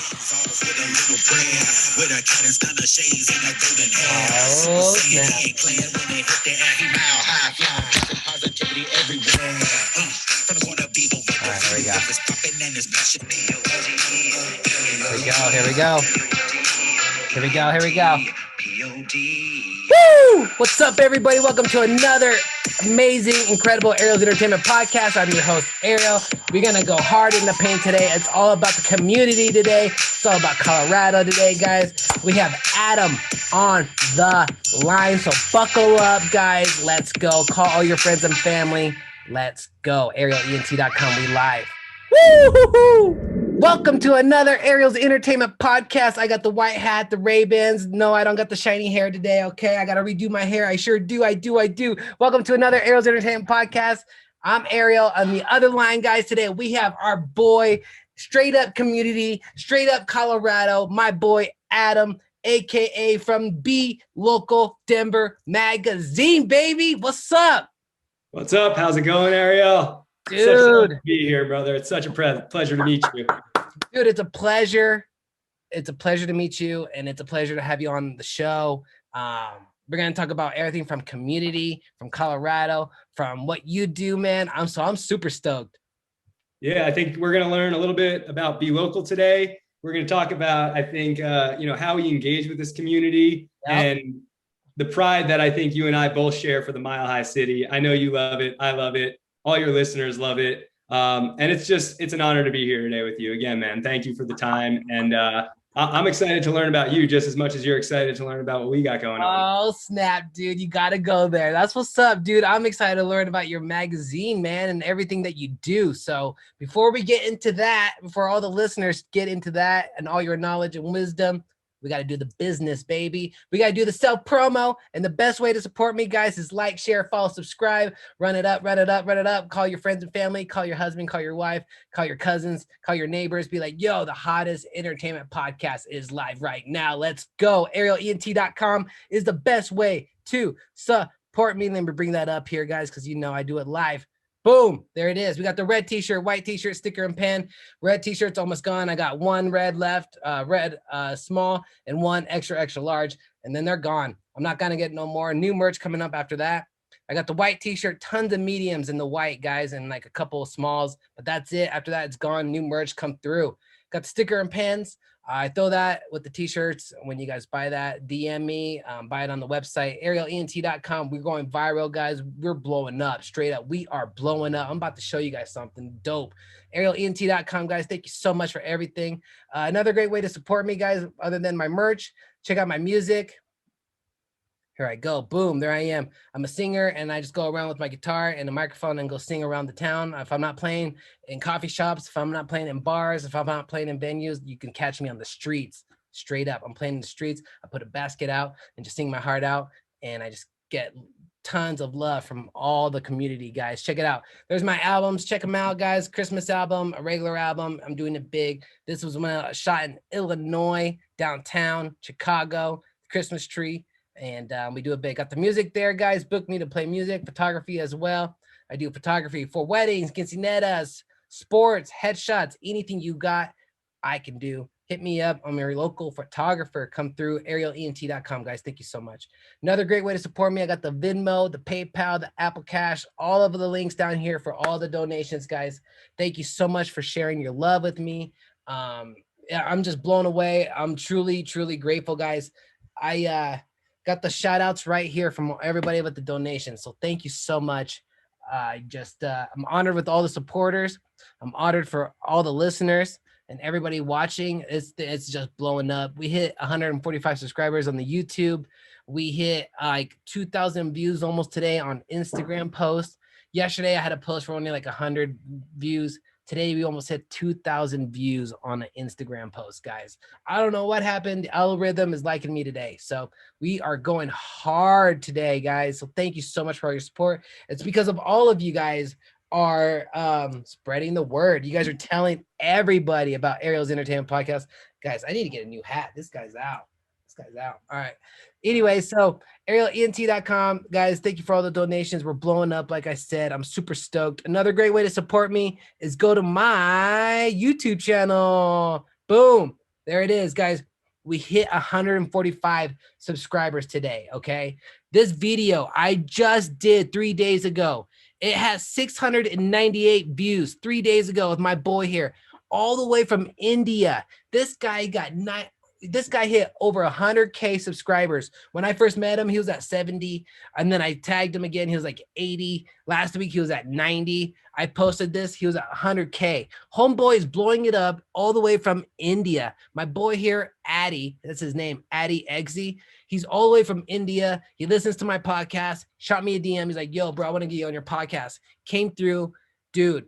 Oh, snap. All right, here we go. Here we go. Here we go. Here we go. Woo! What's up, everybody? Welcome to another amazing, incredible Ariel's Entertainment Podcast. I'm your host, Ariel. We're going to go hard in the paint today. It's all about the community today. It's all about Colorado today, guys. We have Adam on the line, so buckle up, guys. Let's go. Call all your friends and family. Let's go. ArielENT.com. We live. Woo-hoo-hoo! Welcome to another Ariel's Entertainment Podcast. I got the white hat, the Ray-Bans. No, I don't got the shiny hair today, okay? I got to redo my hair. I sure do. I do. Welcome to another Ariel's Entertainment Podcast. I'm Ariel. On the other line, guys, today we have our boy, straight up community, straight up Colorado, my boy Adam, a.k.a. from Be Local Denver Magazine, baby. What's up? What's up? How's it going, Ariel? Dude, such to be here, brother. It's such a pleasure to meet you. Dude, it's a pleasure. It's a pleasure to meet you, and it's a pleasure to have you on the show. We're gonna talk about everything from community, from Colorado, from what you do, man. I'm super stoked. Yeah, I think we're gonna learn a little bit about Be Local today. We're gonna talk about, I think, how we engage with this community and the pride that I think you and I both share for the Mile High City. I know you love it. I love it. All your listeners love it. And it's an honor to be here today with you again, man. Thank you for the time. And I'm excited to learn about you just as much as you're excited to learn about what we got going on. Oh, snap, dude. You got to go there. That's what's up, dude. I'm excited to learn about your magazine, man, and everything that you do. So before we get into that, before all the listeners get into that and all your knowledge and wisdom, we got to do the business, baby. We got to do the self promo. And the best way to support me, guys, is like, share, follow, subscribe, run it up. Call your friends and family, call your husband, call your wife, call your cousins, call your neighbors. Be like, yo, the hottest entertainment podcast is live right now. Let's go. ArielENT.com is the best way to support me. Let me bring that up here, guys, because you know I do it live. Boom, there it is. We got the red t-shirt, white t-shirt, sticker and pen. Red t-shirt's almost gone. I got one red left, red small, and one extra large, and then they're gone. I'm not gonna get no more. New merch coming up after that. I got the white t-shirt, tons of mediums in the white, guys, and like a couple of smalls, but that's it. After that, it's gone. New merch come through. Got the sticker and pens. I throw that with the t-shirts when you guys buy that. DM me, buy it on the website, ArielENT.com. We're going viral, guys. We're blowing up, straight up. We are blowing up. I'm about to show you guys something dope. ArielENT.com, guys. Thank you so much for everything. Another great way to support me, guys, other than my merch, check out my music. Here I go. Boom. There I am. I'm a singer, and I just go around with my guitar and a microphone and go sing around the town. If I'm not playing in coffee shops, if I'm not playing in bars, if I'm not playing in venues, you can catch me on the streets, straight up. I'm playing in the streets. I put a basket out and just sing my heart out, and I just get tons of love from all the community, guys. Check it out. There's my albums. Check them out, guys. Christmas album, a regular album. I'm doing it big. This was when I shot in Illinois, downtown, Chicago, Christmas tree. And we do it big. Got the music there, guys. Book me to play music, photography as well. I do photography for weddings, quinceañeras, sports, headshots, anything you got, I can do. Hit me up. I'm your local photographer. Come through, ArielENT.com, guys. Thank you so much. Another great way to support me, I got the Venmo, the PayPal, the Apple Cash, all of the links down here for all the donations, guys. Thank you so much for sharing your love with me. I'm just blown away. I'm truly, truly grateful, guys. I got the shout outs right here from everybody with the donations. So thank you so much. I'm honored with all the supporters. I'm honored for all the listeners and everybody watching. It's just blowing up. We hit 145 subscribers on the YouTube. We hit like 2,000 views almost today on Instagram posts. Yesterday I had a post for only like 100 views. Today, we almost hit 2,000 views on an Instagram post, guys. I don't know what happened. The algorithm is liking me today. So we are going hard today, guys. So thank you so much for all your support. It's because of all of you guys are spreading the word. You guys are telling everybody about Ariel's Entertainment Podcast. Guys, I need to get a new hat. This guy's out. All right. Anyway, so ArielENT.com, guys, thank you for all the donations. We're blowing up, like I said. I'm super stoked. Another great way to support me is go to my YouTube channel. Boom. There it is, guys. We hit 145 subscribers today, okay? This video I just did 3 days ago. It has 698 views 3 days ago with my boy here, all the way from India. This guy hit over 100K subscribers. When I first met him, he was at 70, and then I tagged him again. He was like 80. Last week, he was at 90. I posted this. He was at 100K. Homeboy is blowing it up all the way from India. My boy here, Addy, that's his name, Addy Eggsy. He's all the way from India. He listens to my podcast, shot me a DM. He's like, yo, bro, I want to get you on your podcast. Came through, dude,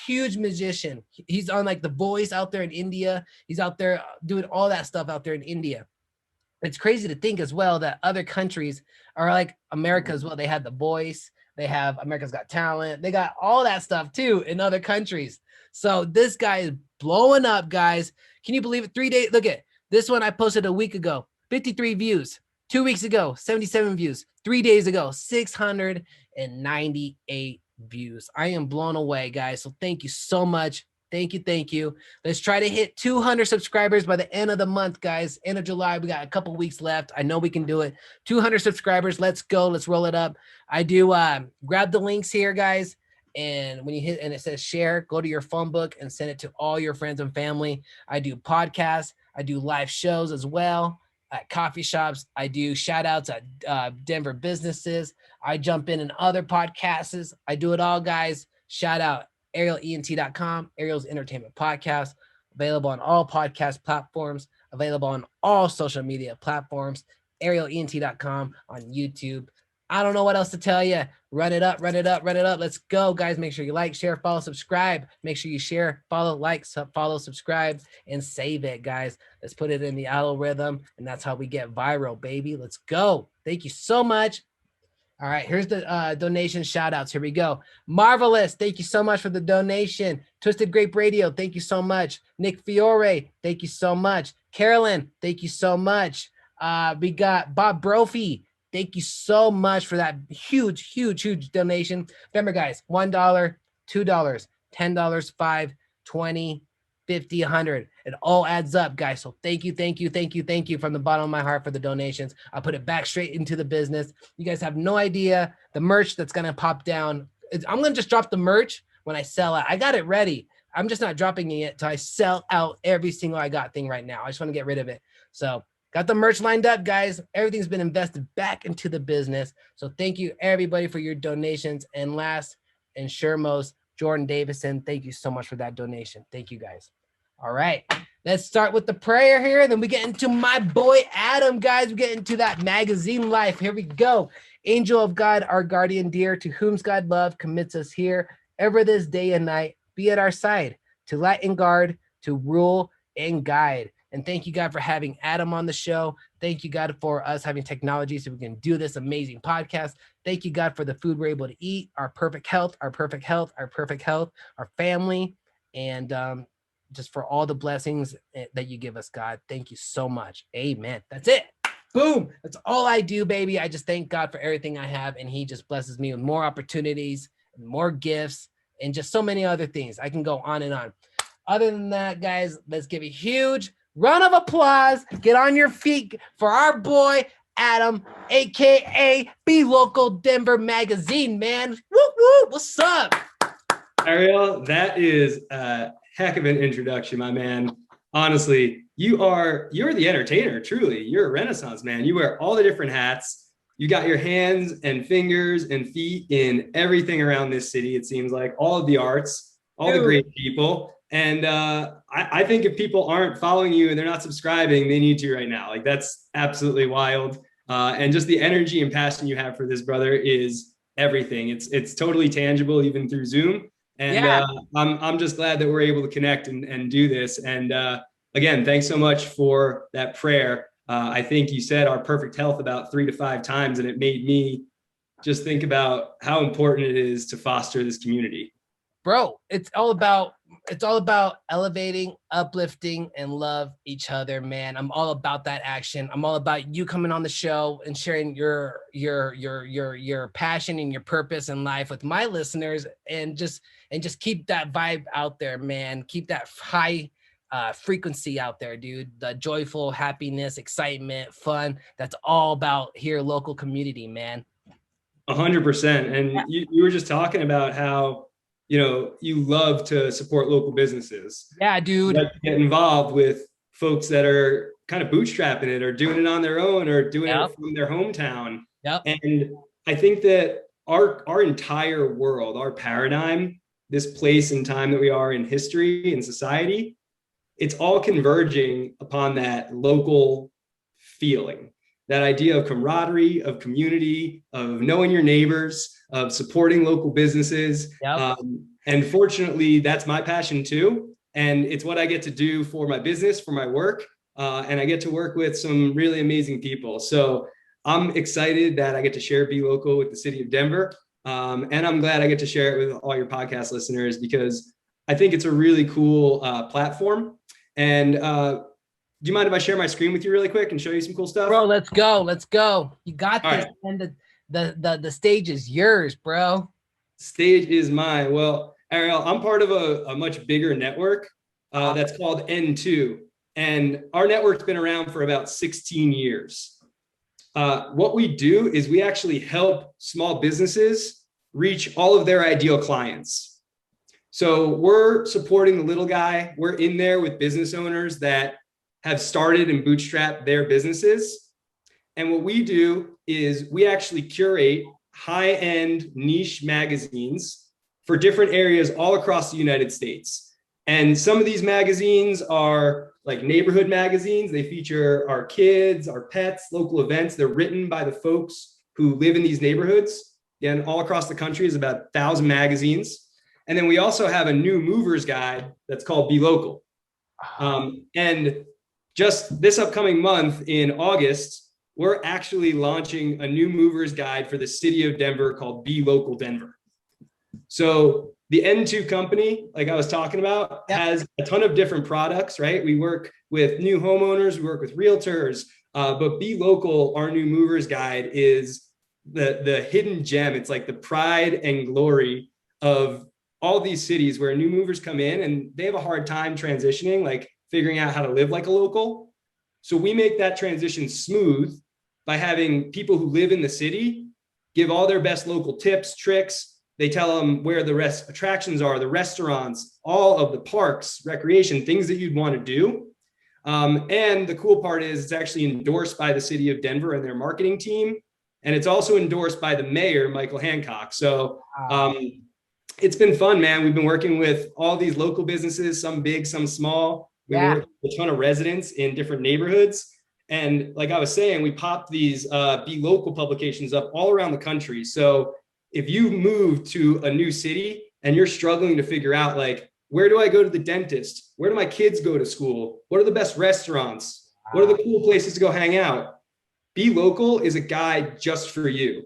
huge musician. He's on like The Voice out there in India. He's out there doing all that stuff out there in India. It's crazy to think as well that other countries are like America as well. They have The Voice. They have America's Got Talent. They got all that stuff too in other countries. So this guy is blowing up, guys. Can you believe it? 3 days. Look at this one I posted a week ago, 53 views. 2 weeks ago, 77 views. 3 days ago, 698 views. I am blown away, guys. So thank you so much. Thank you. Thank you. Let's try to hit 200 subscribers by the end of the month, guys. End of July. We got a couple weeks left. I know we can do it. 200 subscribers. Let's go. Let's roll it up. I do grab the links here, guys. And when you hit and it says share, go to your phone book and send it to all your friends and family. I do podcasts. I do live shows as well at coffee shops. I do shout outs at Denver businesses. I jump in other podcasts. I do it all, guys. Shout out arielent.com, Ariel's Entertainment Podcast, available on all podcast platforms, available on all social media platforms, arielent.com on YouTube. I don't know what else to tell you. Run it up, run it up, run it up. Let's go, guys. Make sure you like, share, follow, subscribe. Make sure you share, follow, like, follow, subscribe, and save it, guys. Let's put it in the algorithm, and that's how we get viral, baby. Let's go. Thank you so much. All right, here's the donation shout outs. Here we go. Marvelous. Thank you so much for the donation. Twisted Grape Radio. Thank you so much. Nick Fiore. Thank you so much. Carolyn. Thank you so much. We got Bob Brophy. Thank you so much for that huge, huge, huge donation. Remember, guys, $1, $2, $10, $5, $20, $50, $100. It all adds up, guys. So thank you, thank you, thank you, thank you from the bottom of my heart for the donations. I'll put it back straight into the business. You guys have no idea the merch that's going to pop down. I'm going to just drop the merch when I sell out. I got it ready. I'm just not dropping it yet until I sell out every single I got thing right now. I just want to get rid of it. So got the merch lined up, guys. Everything's been invested back into the business. So thank you, everybody, for your donations. And last and sure most, Jordan Davison, thank you so much for that donation. Thank you, guys. All right, let's start with the prayer here. Then we get into my boy Adam, guys. We get into that magazine life. Here we go. Angel of God, our guardian dear, to whom God love commits us here, ever this day and night, be at our side, to light and guard, to rule and guide. And thank you, God, for having Adam on the show. Thank you, God, for us having technology so we can do this amazing podcast. Thank you, God, for the food we're able to eat, our perfect health, our perfect health, our perfect health, our family, and just for all the blessings that you give us, God. Thank you so much. Amen. That's it. Boom. That's all I do, baby. I just thank God for everything I have, and he just blesses me with more opportunities, and more gifts, and just so many other things. I can go on and on. Other than that, guys, let's give a huge round of applause. Get on your feet for our boy, Adam, aka Be Local Denver Magazine, man. Woo woo. What's up? Ariel, that is a heck of an introduction, my man. Honestly, you're the entertainer, truly. You're a Renaissance man. You wear all the different hats. You got your hands and fingers and feet in everything around this city, it seems like. All of the arts, all the great people. And I think if people aren't following you and they're not subscribing, they need to right now. Like, that's absolutely wild. And just the energy and passion you have for this, brother, is everything. It's totally tangible, even through Zoom. And yeah. I'm just glad that we're able to connect and do this. And again, thanks so much for that prayer. I think you said our perfect health about 3 to 5 times, and it made me just think about how important it is to foster this community. Bro, it's all about elevating, uplifting, and love each other, man. I'm all about that action. I'm all about you coming on the show and sharing your passion and your purpose in life with my listeners, and just keep that vibe out there, man. Keep that high frequency out there, dude. The joyful happiness, excitement, fun. That's all about here, local community, man. 100%. And you were just talking about how, you love to support local businesses. Yeah, dude. You like to get involved with folks that are kind of bootstrapping it or doing it on their own or doing it from their hometown. Yep. And I think that our entire world, our paradigm, this place and time that we are in history and society, it's all converging upon that local feeling, that idea of camaraderie, of community, of knowing your neighbors, of supporting local businesses. Yep. And fortunately, that's my passion too. And it's what I get to do for my business, for my work. And I get to work with some really amazing people. So I'm excited that I get to share Be Local with the city of Denver. And I'm glad I get to share it with all your podcast listeners, because I think it's a really cool platform. And do you mind if I share my screen with you really quick and show you some cool stuff? Bro, let's go. Let's go. You got all this. Right. And the stage is yours, bro. Stage is mine. Well, Ariel, I'm part of a much bigger network that's called N2. And our network's been around for about 16 years. What we do is we actually help small businesses reach all of their ideal clients. So we're supporting the little guy. We're in there with business owners that have started and bootstrapped their businesses. And what we do is we actually curate high-end niche magazines for different areas all across the United States. And some of these magazines are like neighborhood magazines. They feature our kids, our pets, local events. They're written by the folks who live in these neighborhoods. Again, all across the country is about 1,000 magazines. And then we also have a new movers guide that's called Be Local. And just this upcoming month in August, we're actually launching a new movers guide for the city of Denver called Be Local Denver. So the N2 company, like I was talking about, has a ton of different products, right? We work with new homeowners, we work with realtors, but Be Local, our new movers guide, is the hidden gem. It's like the pride and glory of all these cities where new movers come in and they have a hard time transitioning, like figuring out how to live like a local. So we make that transition smooth by having people who live in the city give all their best local tips, tricks. They tell them where the attractions are, the restaurants, all of the parks, recreation, things that you'd want to do. And the cool part is it's actually endorsed by the city of Denver and their marketing team. And it's also endorsed by the mayor, Michael Hancock. So it's been fun, man. We've been working with all these local businesses, some big, some small. We work with a ton of residents in different neighborhoods. And like I was saying, we popped these Be Local publications up all around the country. So if you've moved to a new city and you're struggling to figure out, like, where do I go to the dentist? Where do my kids go to school? What are the best restaurants? What are the cool places to go hang out? Be Local is a guide just for you.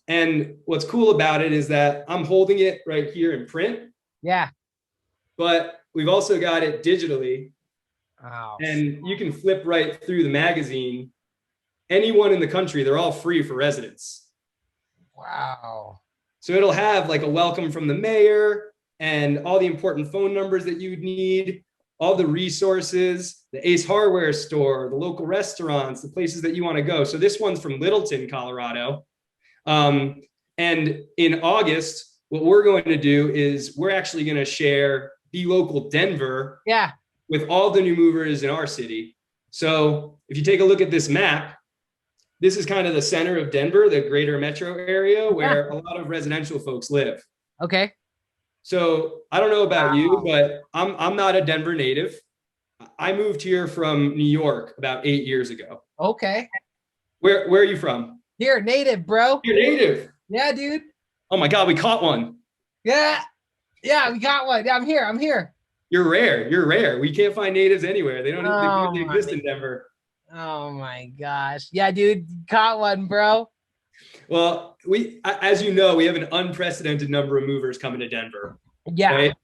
And what's cool about it is that I'm holding it right here in print. Yeah. But we've also got it digitally. Wow. And you can flip right through the magazine. Anyone in the country, they're all free for residents. Wow. So it'll have like a welcome from the mayor and all the important phone numbers that you'd need, all the resources, the Ace Hardware store, the local restaurants, the places that you want to go. So this one's from Littleton, Colorado. And in August, what we're going to do is we're actually going to share Be Local Denver with all the new movers in our city. So if you take a look at this map, this is kind of the center of Denver, the greater metro area where a lot of residential folks live. Okay. So I don't know about you, but I'm not a Denver native. I moved here from New York about 8 years ago. Okay. Where are you from? Here, native, bro. You're native. Yeah, dude. Oh my God, we caught one. Yeah. Yeah, we got one. Yeah, I'm here. You're rare. We can't find natives anywhere. They don't exist in Denver. Oh my gosh. Yeah, dude, caught one, bro. Well, as you know, we have an unprecedented number of movers coming to Denver. Yeah. Right?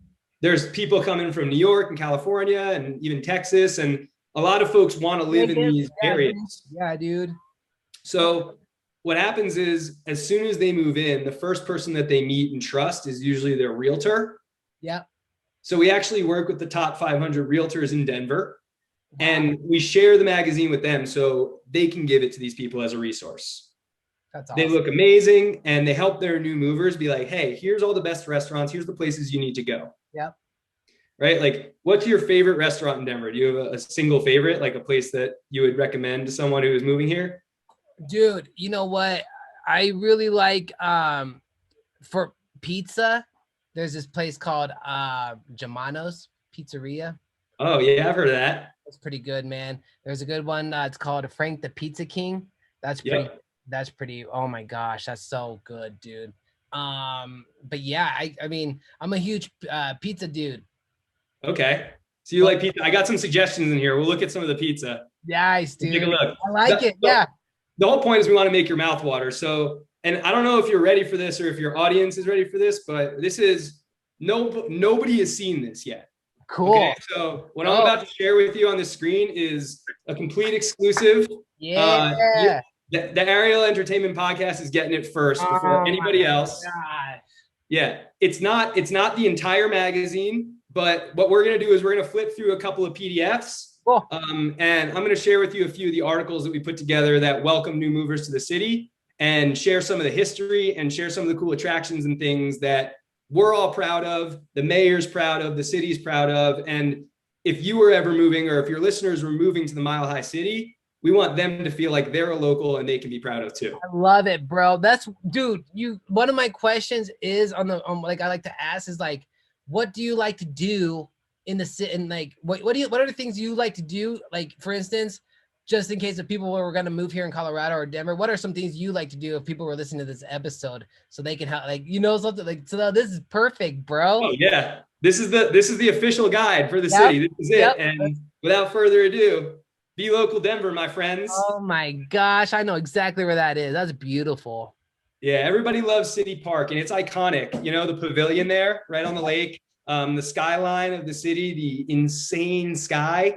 There's people coming from New York and California and even Texas. And a lot of folks want to live in these areas. Yeah, dude. So what happens is as soon as they move in, the first person that they meet and trust is usually their realtor. Yeah. So we actually work with the top 500 realtors in Denver, Wow. and we share the magazine with them so they can give it to these people as a resource. That's awesome. They look amazing, and they help their new movers be like, hey, here's all the best restaurants. Here's the places you need to go. Yep. Right? Like, what's your favorite restaurant in Denver? Do you have a single favorite, like a place that you would recommend to someone who is moving here? Dude, you know what? I really like for pizza. There's this place called Germano's Pizzeria. Oh, yeah, I've heard of that. It's pretty good, man. There's a good one. It's called Frank the Pizza King. That's pretty. Yep. That's pretty. Oh my gosh, that's so good, dude. But yeah, I mean, I'm a huge pizza dude. Okay. So you like pizza? I got some suggestions in here. We'll look at some of the pizza. Nice, dude. Take a look. I like it. Yeah. The whole point is we want to make your mouth water. So, and I don't know if you're ready for this or if your audience is ready for this, but this is nobody has seen this yet. Cool. Okay, so what I'm about to share with you on the screen is a complete exclusive. Yeah. The Ariel Entertainment Podcast is getting it first before anybody else. God. Yeah, it's not the entire magazine, but what we're gonna do is we're gonna flip through a couple of PDFs. Cool. And I'm going to share with you a few of the articles that we put together that welcome new movers to the city, and share some of the history and share some of the cool attractions and things that we're all proud of, the mayor's proud of, the city's proud of. And if you were ever moving, or if your listeners were moving to the Mile High City, we want them to feel like they're a local and they can be proud of too. I love it, bro. That's, dude, one of my questions is like I like to ask is like, what do you like to do in the city, and like what are the things you like to do? Like, for instance, just in case if people were going to move here in Colorado or Denver, what are some things you like to do if people were listening to this episode so they can have, like, something like, so this is perfect, bro. Oh yeah. This is the official guide for the city. This is it. And without further ado, be local Denver, my friends. Oh my gosh. I know exactly where that is. That's beautiful. Yeah. Everybody loves City Park, and it's iconic. The pavilion there right on the lake. The skyline of the city, the insane sky.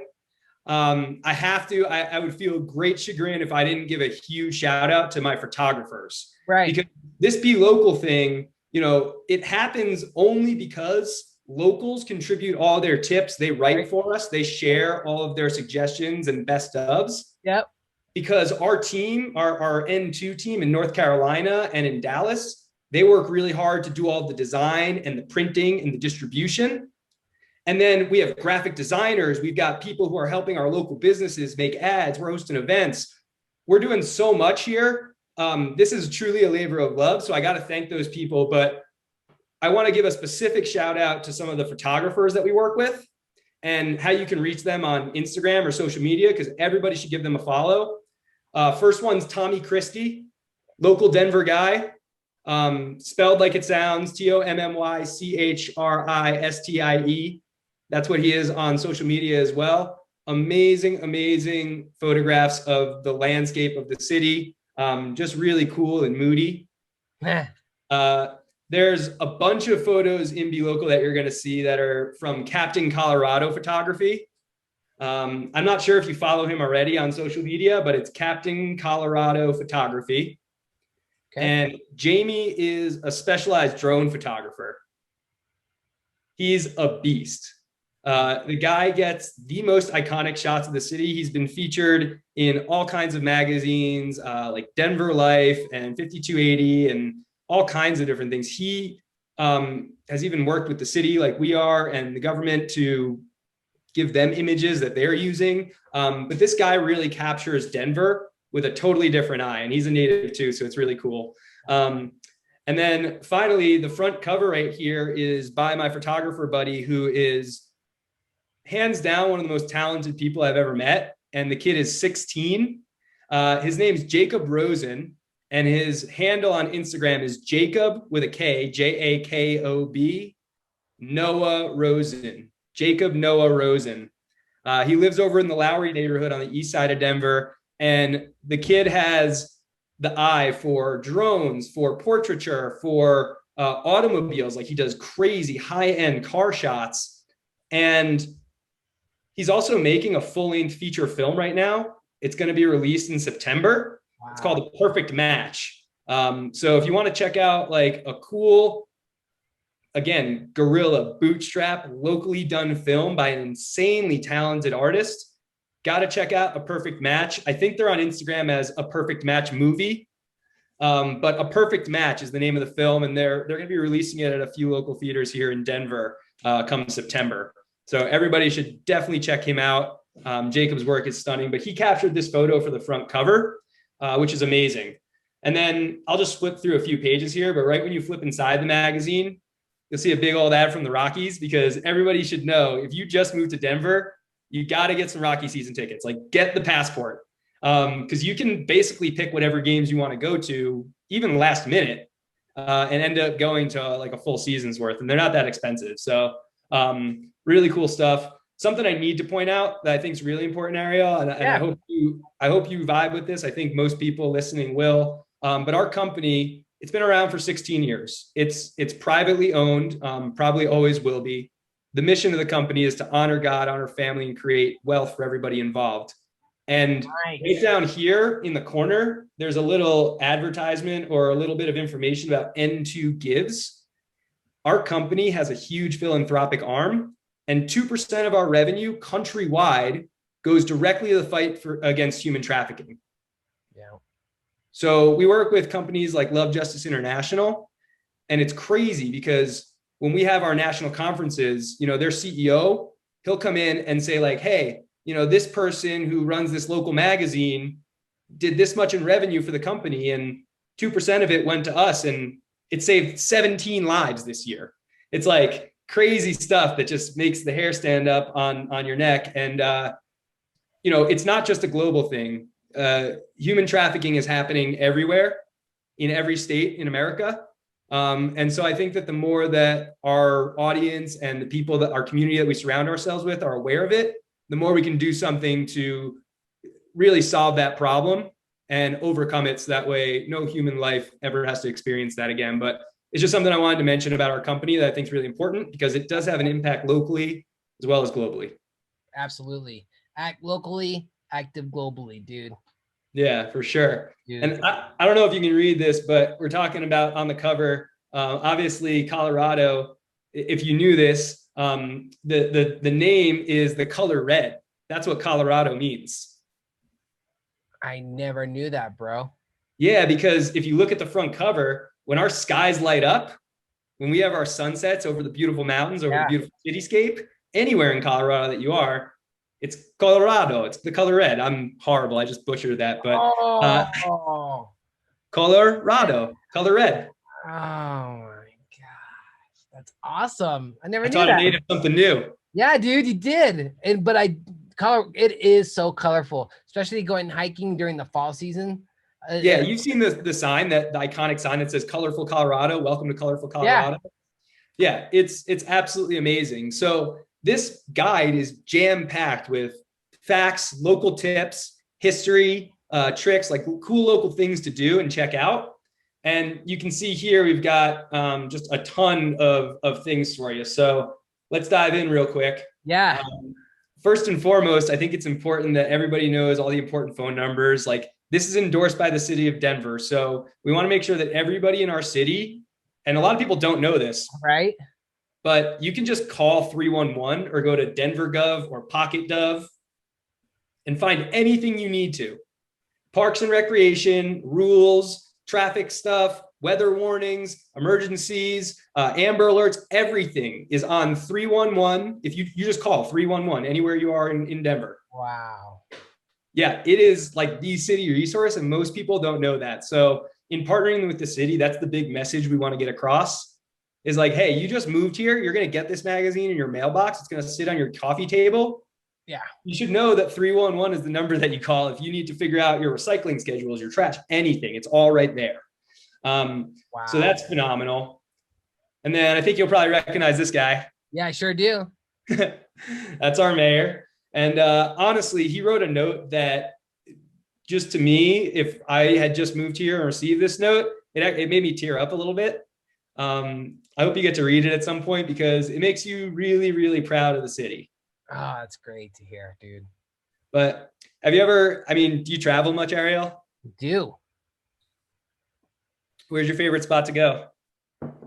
I would feel great chagrin if I didn't give a huge shout out to my photographers. Right. Because this Be Local thing, it happens only because locals contribute all their tips. They write for us. They share all of their suggestions and best ofs. Yep. Because our team, our N2 team in North Carolina and in Dallas, they work really hard to do all the design and the printing and the distribution. And then we have graphic designers. We've got people who are helping our local businesses make ads. We're hosting events. We're doing so much here. This is truly a labor of love. So I got to thank those people. But I want to give a specific shout out to some of the photographers that we work with, and how you can reach them on Instagram or social media, because everybody should give them a follow. First one's Tommy Christie, local Denver guy. Spelled like it sounds, TOMMYCHRISTIE. That's what he is on social media as well. Amazing photographs of the landscape of the city. Just really cool and moody. There's a bunch of photos in Be Local that you're going to see that are from Captain Colorado Photography. I'm not sure if you follow him already on social media, but it's Captain Colorado Photography. Okay. And Jamie is a specialized drone photographer. He's a beast. The guy gets the most iconic shots of the city. He's been featured in all kinds of magazines, like Denver Life and 5280 and all kinds of different things. He has even worked with the city like we are and the government to give them images that they're using. But this guy really captures Denver with a totally different eye, and he's a native too, so it's really cool. And then finally, the front cover right here is by my photographer buddy, who is hands down one of the most talented people I've ever met, and the kid is 16. His name's Jacob Rosen, and his handle on Instagram is Jacob with a K, Jakob Noah Rosen. Jacob Noah Rosen. He lives over in the Lowry neighborhood on the east side of Denver. And the kid has the eye for drones, for portraiture, for automobiles. Like, he does crazy high-end car shots. And he's also making a full-length feature film right now. It's going to be released in September. Wow. It's called The Perfect Match. So if you want to check out like a cool again, guerrilla, bootstrap, locally done film by an insanely talented artist. Got to check out A Perfect Match. I think they're on Instagram as A Perfect Match Movie. But A Perfect Match is the name of the film, and they're going to be releasing it at a few local theaters here in Denver come September. So everybody should definitely check him out. Jacob's work is stunning, but he captured this photo for the front cover, which is amazing. And then I'll just flip through a few pages here, but right when you flip inside the magazine, you'll see a big old ad from the Rockies, because everybody should know, if you just moved to Denver, you got to get some Rocky season tickets. Like, get the passport, because you can basically pick whatever games you want to go to, even last minute, and end up going to like a full season's worth, and they're not that expensive. So really cool stuff. Something I need to point out that I think is really important, Ariel, and I hope you vibe with this. I think most people listening will. But our company, it's been around for 16 years. It's privately owned, probably always will be. The mission of the company is to honor God, honor family, and create wealth for everybody involved. And right down here in the corner, there's a little advertisement or a little bit of information about N2 Gives. Our company has a huge philanthropic arm, and 2% of our revenue countrywide goes directly to the fight against human trafficking. Yeah. So we work with companies like Love Justice International, and it's crazy because when we have our national conferences, their CEO, he'll come in and say like, hey, this person who runs this local magazine did this much in revenue for the company, and 2% of it went to us, and it saved 17 lives this year. It's like crazy stuff that just makes the hair stand up on your neck. And, it's not just a global thing. Human trafficking is happening everywhere, in every state in America. And so I think that the more that our audience and the people that our community that we surround ourselves with are aware of it, the more we can do something to really solve that problem and overcome it. So that way, no human life ever has to experience that again. But it's just something I wanted to mention about our company that I think is really important, because it does have an impact locally as well as globally. Absolutely. Act locally, active globally, dude. Yeah, for sure. Dude. And I don't know if you can read this, but we're talking about on the cover, obviously Colorado, if you knew this, the name is the color red. That's what Colorado means. I never knew that, bro. Yeah, because if you look at the front cover, when our skies light up, when we have our sunsets over the beautiful mountains, over the beautiful cityscape, anywhere in Colorado that you are, it's Colorado. It's the color red. I'm horrible. I just butchered that, but Colorado, color red. Oh my gosh, that's awesome! I never knew that. I taught a native something new. Yeah, dude, you did. It is so colorful, especially going hiking during the fall season. Yeah, you've seen the sign, the iconic sign that says "Colorful Colorado." Welcome to Colorful Colorado. Yeah, it's absolutely amazing. So this guide is jam-packed with facts, local tips, history, tricks, like cool local things to do and check out. And you can see here, we've got just a ton of things for you. So let's dive in real quick. Yeah. First and foremost, I think it's important that everybody knows all the important phone numbers. Like, this is endorsed by the city of Denver. So we want to make sure that everybody in our city, and a lot of people don't know this, right? But you can just call 311 or go to DenverGov or PocketDove and find anything you need to. Parks and recreation, rules, traffic stuff, weather warnings, emergencies, Amber Alerts, everything is on 311. If you just call 311 anywhere you are in Denver. Wow. Yeah, it is like the city resource, and most people don't know that. So in partnering with the city, that's the big message we want to get across, is like, hey, you just moved here. You're going to get this magazine in your mailbox. It's going to sit on your coffee table. Yeah. You should know that 311 is the number that you call if you need to figure out your recycling schedules, your trash, anything. It's all right there. Wow. So that's phenomenal. And then I think you'll probably recognize this guy. Yeah, I sure do. That's our mayor. And honestly, he wrote a note that, just to me, if I had just moved here and received this note, it made me tear up a little bit. I hope you get to read it at some point, because it makes you really, really proud of the city. Oh, that's great to hear, dude. But have you ever, do you travel much, Ariel? I do. Where's your favorite spot to go?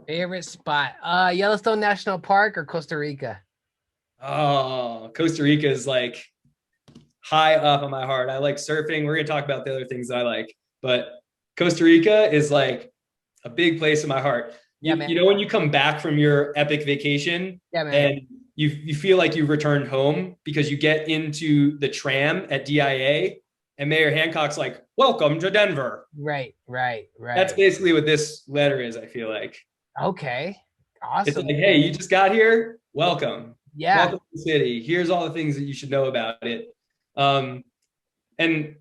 Favorite spot? Yellowstone National Park or Costa Rica? Oh, Costa Rica is like high up on my heart. I like surfing. We're gonna talk about the other things that I like, but Costa Rica is like a big place in my heart. Yeah, You man. know when you come back from your epic vacation Yeah, man. and you feel like you've returned home because you get into the tram at DIA and Mayor Hancock's like, "Welcome to Denver." Right, right, That's right. basically what this letter is, I feel like. Okay. It's Awesome. like, hey, you just got here. Welcome. Yeah. Welcome to the city. Here's all the things that you should know about it. Um, and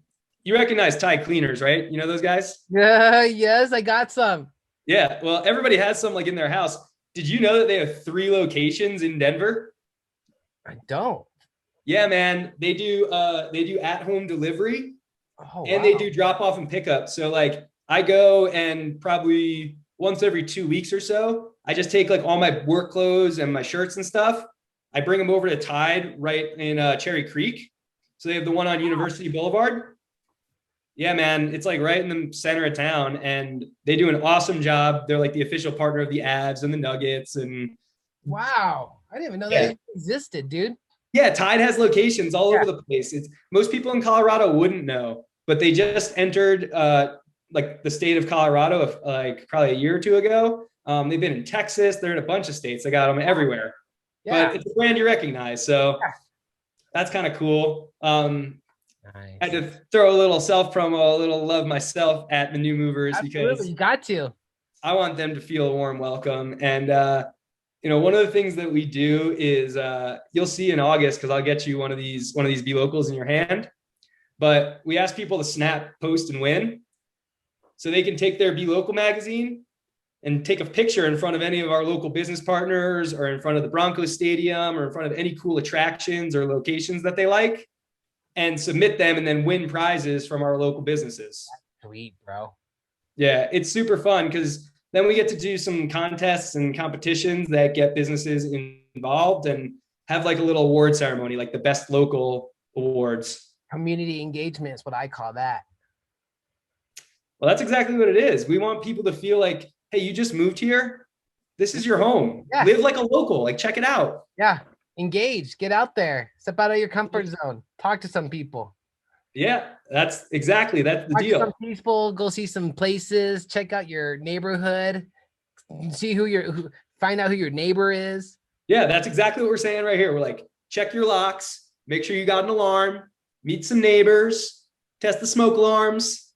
you recognize Thai cleaners, right? You know those guys? Yes, I got some. Yeah. Well, everybody has some like in their house. Did you know that they have 3 locations in Denver? I don't. Yeah, man. They do at-home delivery Oh, and they wow. do drop off and pickup. So like I go and probably once every 2 weeks or so, I just take like all my work clothes and my shirts and stuff. I bring them over to Tide right in Cherry Creek. So they have the one on University Boulevard. Yeah, man, it's like right in the center of town, and they do an awesome job. They're like the official partner of the Avs and the Nuggets, and Wow. I didn't even know that yeah, even existed, dude. yeah. Tide has locations all Yeah. over the place. It's most people in Colorado wouldn't know, but they just entered like the state of Colorado like probably a year or two ago. They've been in Texas. They're in a bunch of states. They got them everywhere. Yeah. But it's a brand you recognize, so that's kind of cool. I Nice. had to throw a little self promo, a little love myself at the new movers Absolutely. because You got to. I want them to feel a warm welcome. And one of the things that we do is you'll see in August because I'll get you one of these Be Locals in your hand. But we ask people to snap, post, and win, so they can take their Be Local magazine and take a picture in front of any of our local business partners or in front of the Broncos Stadium or in front of any cool attractions or locations that they like and submit them and then win prizes from our local businesses. Sweet, bro. Yeah, it's super fun because then we get to do some contests and competitions that get businesses involved and have like a little award ceremony, like the best local awards. Community engagement is what I call that. Well, that's exactly what it is. We want people to feel like, hey, you just moved here. This is your home. Yeah. Live like a local. Like, check it out. Yeah. Engage. Get out there. Step out of your comfort zone. Talk to some people. Yeah, that's the Talk to deal. some people. Go see some places. Check out your neighborhood. See find out who your neighbor is. Yeah, that's exactly what we're saying right here. We're like, check your locks, make sure you got an alarm, meet some neighbors, test the smoke alarms,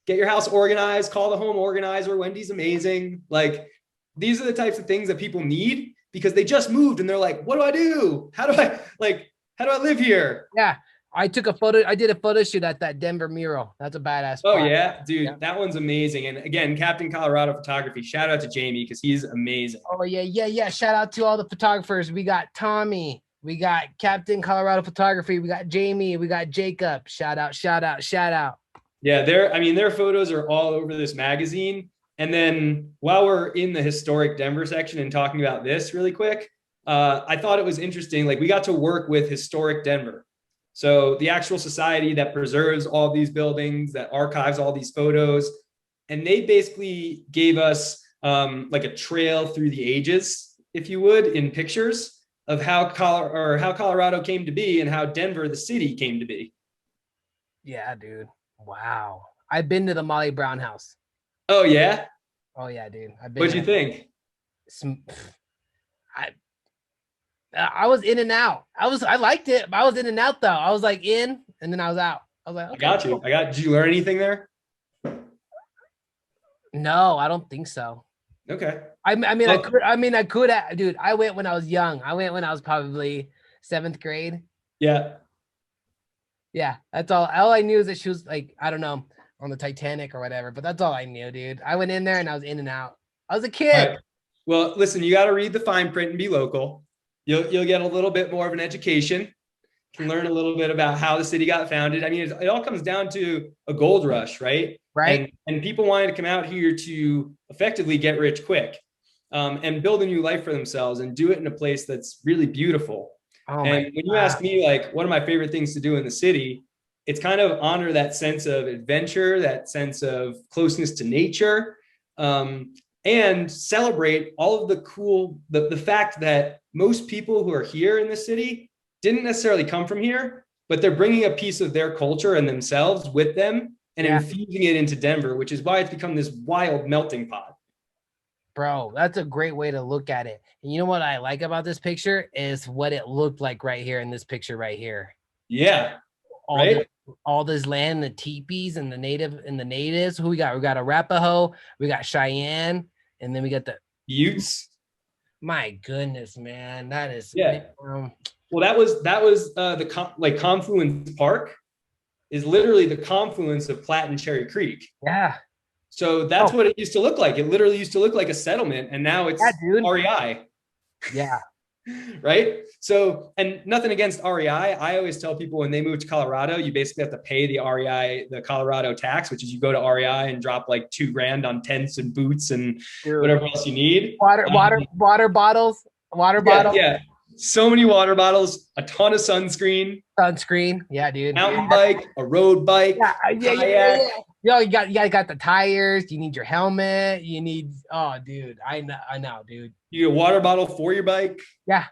get your house organized, call the home organizer. Wendy's amazing. Like, these are the types of things that people need because they just moved and they're like, what do I do? How do I live here? Yeah. I did a photo shoot at that Denver mural. That's a badass Oh spot. yeah, dude, Yeah. that one's amazing. And again, Captain Colorado Photography. Shout out to Jamie because he's amazing. Oh yeah. Shout out to all the photographers. We got Tommy. We got Captain Colorado Photography. We got Jamie. We got Jacob. Shout out. Yeah, their photos are all over this magazine. And then while we're in the historic Denver section and talking about this really quick, I thought it was interesting. Like, we got to work with Historic Denver. So the actual society that preserves all these buildings, that archives all these photos, and they basically gave us like a trail through the ages, if you would, in pictures of how Colorado came to be and how Denver, the city, came to be. Yeah, dude. Wow. I've been to the Molly Brown house. Oh yeah, Oh yeah, dude. I've been what'd you there. think? I I was in and out. I liked it, but I was in and out though. I was like in and then I was out. I was like, okay, I got you. cool. Did you learn anything there? No, I don't think so. Okay. I mean, Well, I could, dude. I went when I was young. I went when I was probably 7th grade. yeah. Yeah, that's all. All I knew is that she was like, I don't know, on the Titanic or whatever. But that's all I knew, dude. I went in there and I was in and out. I was a All kid. right. Well, listen, you got to read the fine print and be local. You'll get a little bit more of an education. You can learn a little bit about how the city got founded. I mean, it all comes down to a gold rush, right? Right. And people wanted to come out here to effectively get rich quick, and build a new life for themselves and do it in a place that's really beautiful. Oh And my when you God. ask me, like, one of my favorite things to do in the city, it's kind of honor that sense of adventure, that sense of closeness to nature. and celebrate all of the cool, the fact that most people who are here in the city didn't necessarily come from here, but they're bringing a piece of their culture and themselves with them and infusing it into Denver, which is why it's become this wild melting pot. Bro, that's a great way to look at it. And you know what I like about this picture is what it looked like right here in this picture right here. Yeah. All right. All this land, the teepees and the natives. Who we got? We got Arapaho, we got Cheyenne, and then we got the Utes. My goodness, man. That is well, that was the Confluence Park is literally the confluence of Platte and Cherry Creek. Yeah. So that's what it used to look like. It literally used to look like a settlement, and now it's REI. Yeah. Right. So, and nothing against REI. I always tell people when they move to Colorado, you basically have to pay the REI, the Colorado tax, which is you go to REI and drop like $2,000 on tents and boots and whatever else you need. Water bottles. Yeah. So many water bottles, a ton of sunscreen. Yeah, dude. Mountain bike, a road bike. Yeah. Yo, you got the tires. You need your helmet. You need. Oh, dude. I know, dude. You need a water bottle for your bike. Yeah.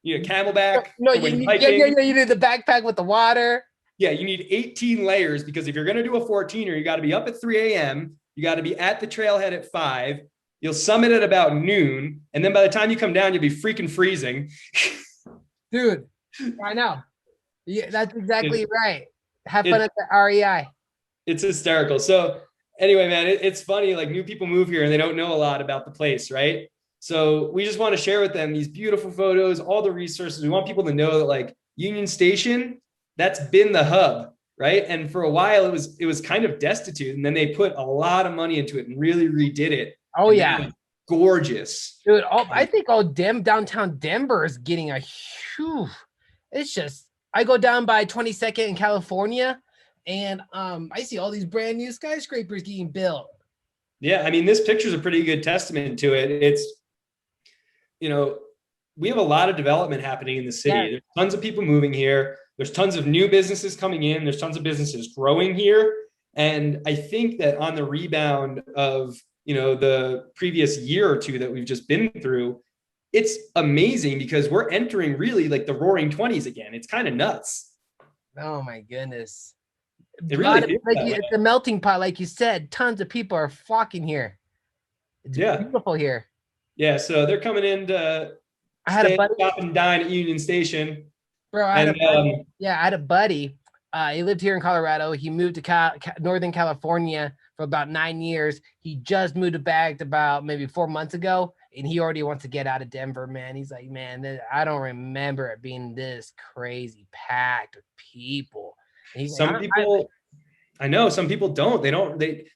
You need a Camelback. No, you need the backpack with the water. Yeah, you need 18 layers because if you're going to do a 14er, you got to be up at 3 a.m. You got to be at the trailhead at 5. You'll summit at about noon. And then by the time you come down, you'll be freaking freezing. Dude, I know. Yeah, that's exactly right. Have fun at the REI. It's hysterical. So anyway, man, it's funny. Like new people move here and they don't know a lot about the place, right? So we just want to share with them these beautiful photos, all the resources. We want people to know that like Union Station, that's been the hub, right? And for a while it was kind of destitute. And then they put a lot of money into it and really redid it. Oh yeah. Gorgeous. Dude, I think downtown Denver is getting a huge, it's just, I go down by 22nd in California and I see all these brand new skyscrapers getting built. Yeah, I mean, this picture is a pretty good testament to it. It's, we have a lot of development happening in the city. Yeah. There's tons of people moving here. There's tons of new businesses coming in. There's tons of businesses growing here. And I think that on the rebound of, the previous year or two that we've just been through, it's amazing because we're entering really like the roaring 20s again. It's kind of nuts. Oh my goodness. It really it's a melting pot, like you said. Tons of people are flocking here. It's beautiful here. Yeah, so they're coming in to stop and dine at Union Station. Bro, I had a buddy. He lived here in Colorado. He moved to Northern California for about 9 years. He just moved back about maybe 4 months ago, and he already wants to get out of Denver, man. He's like, man, I don't remember it being this crazy packed with people. Some people, I know some people don't.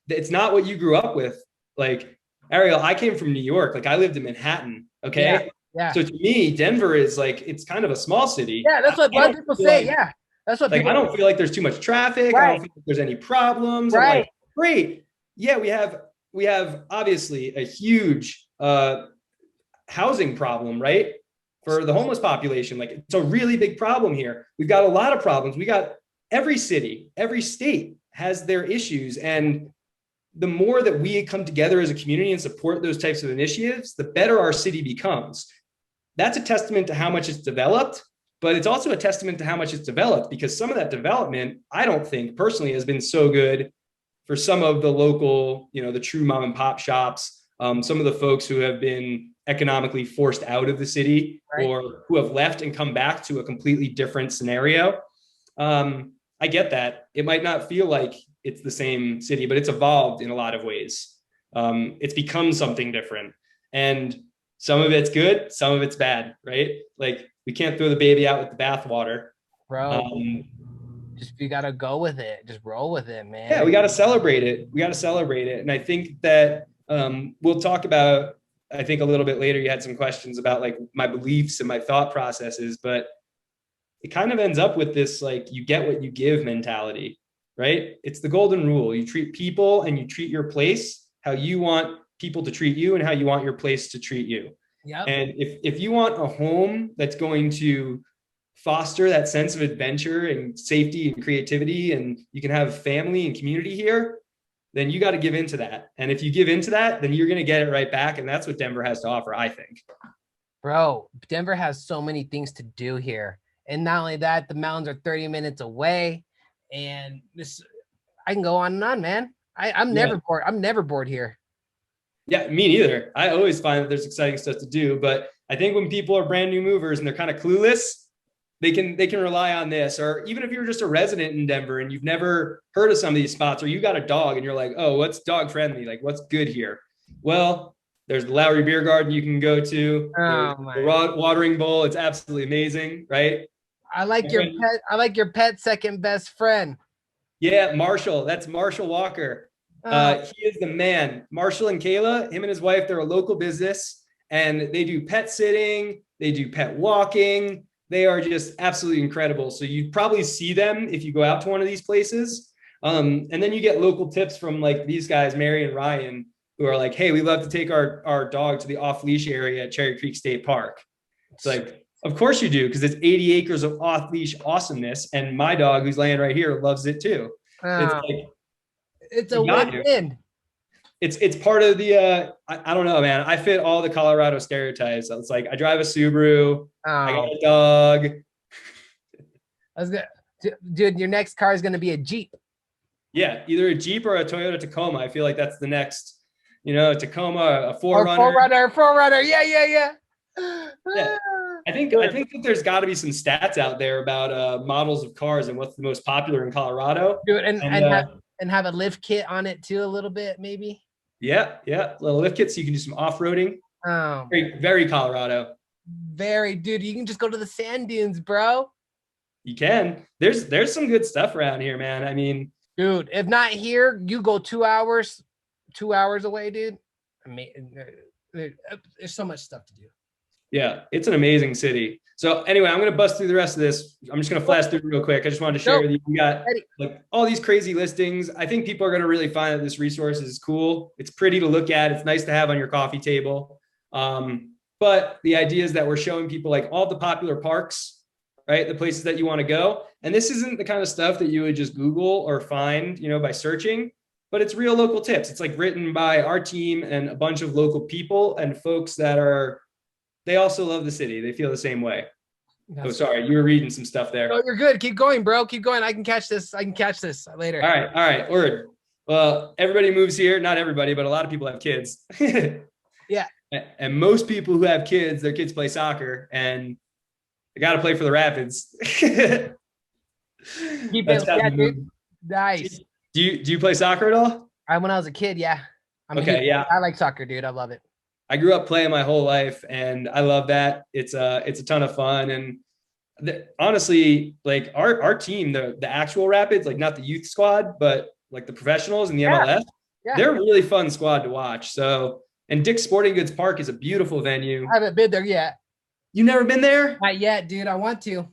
It's not what you grew up with. Like, Ariel, I came from New York. Like, I lived in Manhattan. Okay. Yeah. So to me, Denver is like, it's kind of a small city. Yeah, that's what a lot of people say. Yeah. That's what I don't feel like there's too much traffic. Right. I don't feel like there's any problems. Right. I'm like, great. Yeah, we have obviously a huge housing problem, right? For the homeless population. Like, it's a really big problem here. We've got a lot of problems. We got every city, every state has their issues. And the more that we come together as a community and support those types of initiatives, the better our city becomes. That's a testament to how much it's developed, but it's also a testament to how much it's developed because some of that development, I don't think personally has been so good for some of the local, the true mom and pop shops, some of the folks who have been economically forced out of the city or who have left and come back to a completely different scenario. I get that. It might not feel like it's the same city, but it's evolved in a lot of ways. It's become something different. And some of it's good, some of it's bad, right? Like, we can't throw the baby out with the bathwater. Bro, you got to go with it. Just roll with it, man. Yeah, we got to celebrate it. And I think that we'll talk about, I think a little bit later, you had some questions about like my beliefs and my thought processes, but it kind of ends up with this, like, you get what you give mentality, right? It's the golden rule. You treat people and you treat your place how you want people to treat you and how you want your place to treat you. Yep. And if you want a home that's going to foster that sense of adventure and safety and creativity, and you can have family and community here, then you got to give into that. And if you give into that, then you're going to get it right back. And that's what Denver has to offer, I think. Bro, Denver has so many things to do here. And not only that, the mountains are 30 minutes away. And this, I can go on and on, man. I'm never bored. I'm never bored here. Yeah, me neither. I always find that there's exciting stuff to do. But I think when people are brand new movers and they're kind of clueless, they can rely on this. Or even if you're just a resident in Denver and you've never heard of some of these spots, or you got a dog and you're like, oh, what's dog friendly? Like, what's good here? Well, there's the Lowry Beer Garden you can go to. The watering bowl. It's absolutely amazing, right? I like your pet. I like your pet's second best friend. Yeah, Marshall. That's Marshall Walker. He is the man. Marshall and Kayla, him and his wife, they're a local business and they do pet sitting. They do pet walking. They are just absolutely incredible. So you'd probably see them if you go out to one of these places. And then you get local tips from like these guys, Mary and Ryan, who are like, hey, we love to take our dog to the off-leash area at Cherry Creek State Park. It's like, of course you do, because it's 80 acres of off-leash awesomeness. And my dog, who's laying right here, loves it too. It's like, it's a win-win. It's part of the I don't know, man. I fit all the Colorado stereotypes. It's like I drive a Subaru. I got a dog. I was gonna, dude, your next car is gonna be a Jeep. Yeah, either a Jeep or a Toyota Tacoma. I feel like that's the next, a Tacoma, a 4Runner. Or 4Runner. Yeah. Yeah. I think that there's got to be some stats out there about models of cars and what's the most popular in Colorado. Dude, and have a lift kit on it too, a little bit, maybe. Yeah, little lift kits so you can do some off-roading. Very, very Colorado. Very, dude. You can just go to the sand dunes, bro. You can. There's some good stuff around here, man. I mean, dude, if not here, you go 2 hours away, dude. I mean, there's so much stuff to do. Yeah, it's an amazing city. So anyway, I'm going to bust through the rest of this. I'm just going to flash through real quick. I just wanted to share with you. We got like all these crazy listings. I think people are going to really find that this resource is cool. It's pretty to look at. It's nice to have on your coffee table. But the idea is that we're showing people like all the popular parks, right? The places that you want to go. And this isn't the kind of stuff that you would just Google or find, by searching, but it's real local tips. It's like written by our team and a bunch of local people and folks that they also love the city. They feel the same way. Sorry, you were reading some stuff there. No, you're good. Keep going, bro. Keep going. I can catch this later. All right. Word. Well, everybody moves here. Not everybody, but a lot of people have kids. Yeah. And most people who have kids, their kids play soccer and they got to play for the Rapids. Keep it, dude. Nice. Do you play soccer at all? When I was a kid, yeah. Yeah. I like soccer, dude. I love it. I grew up playing my whole life and I love that. It's a ton of fun. And honestly, like our team, the actual Rapids, like not the youth squad, but like the professionals in the MLS, they're a really fun squad to watch. So, and Dick's Sporting Goods Park is a beautiful venue. I haven't been there yet. You never been there? Not yet, dude. I want to.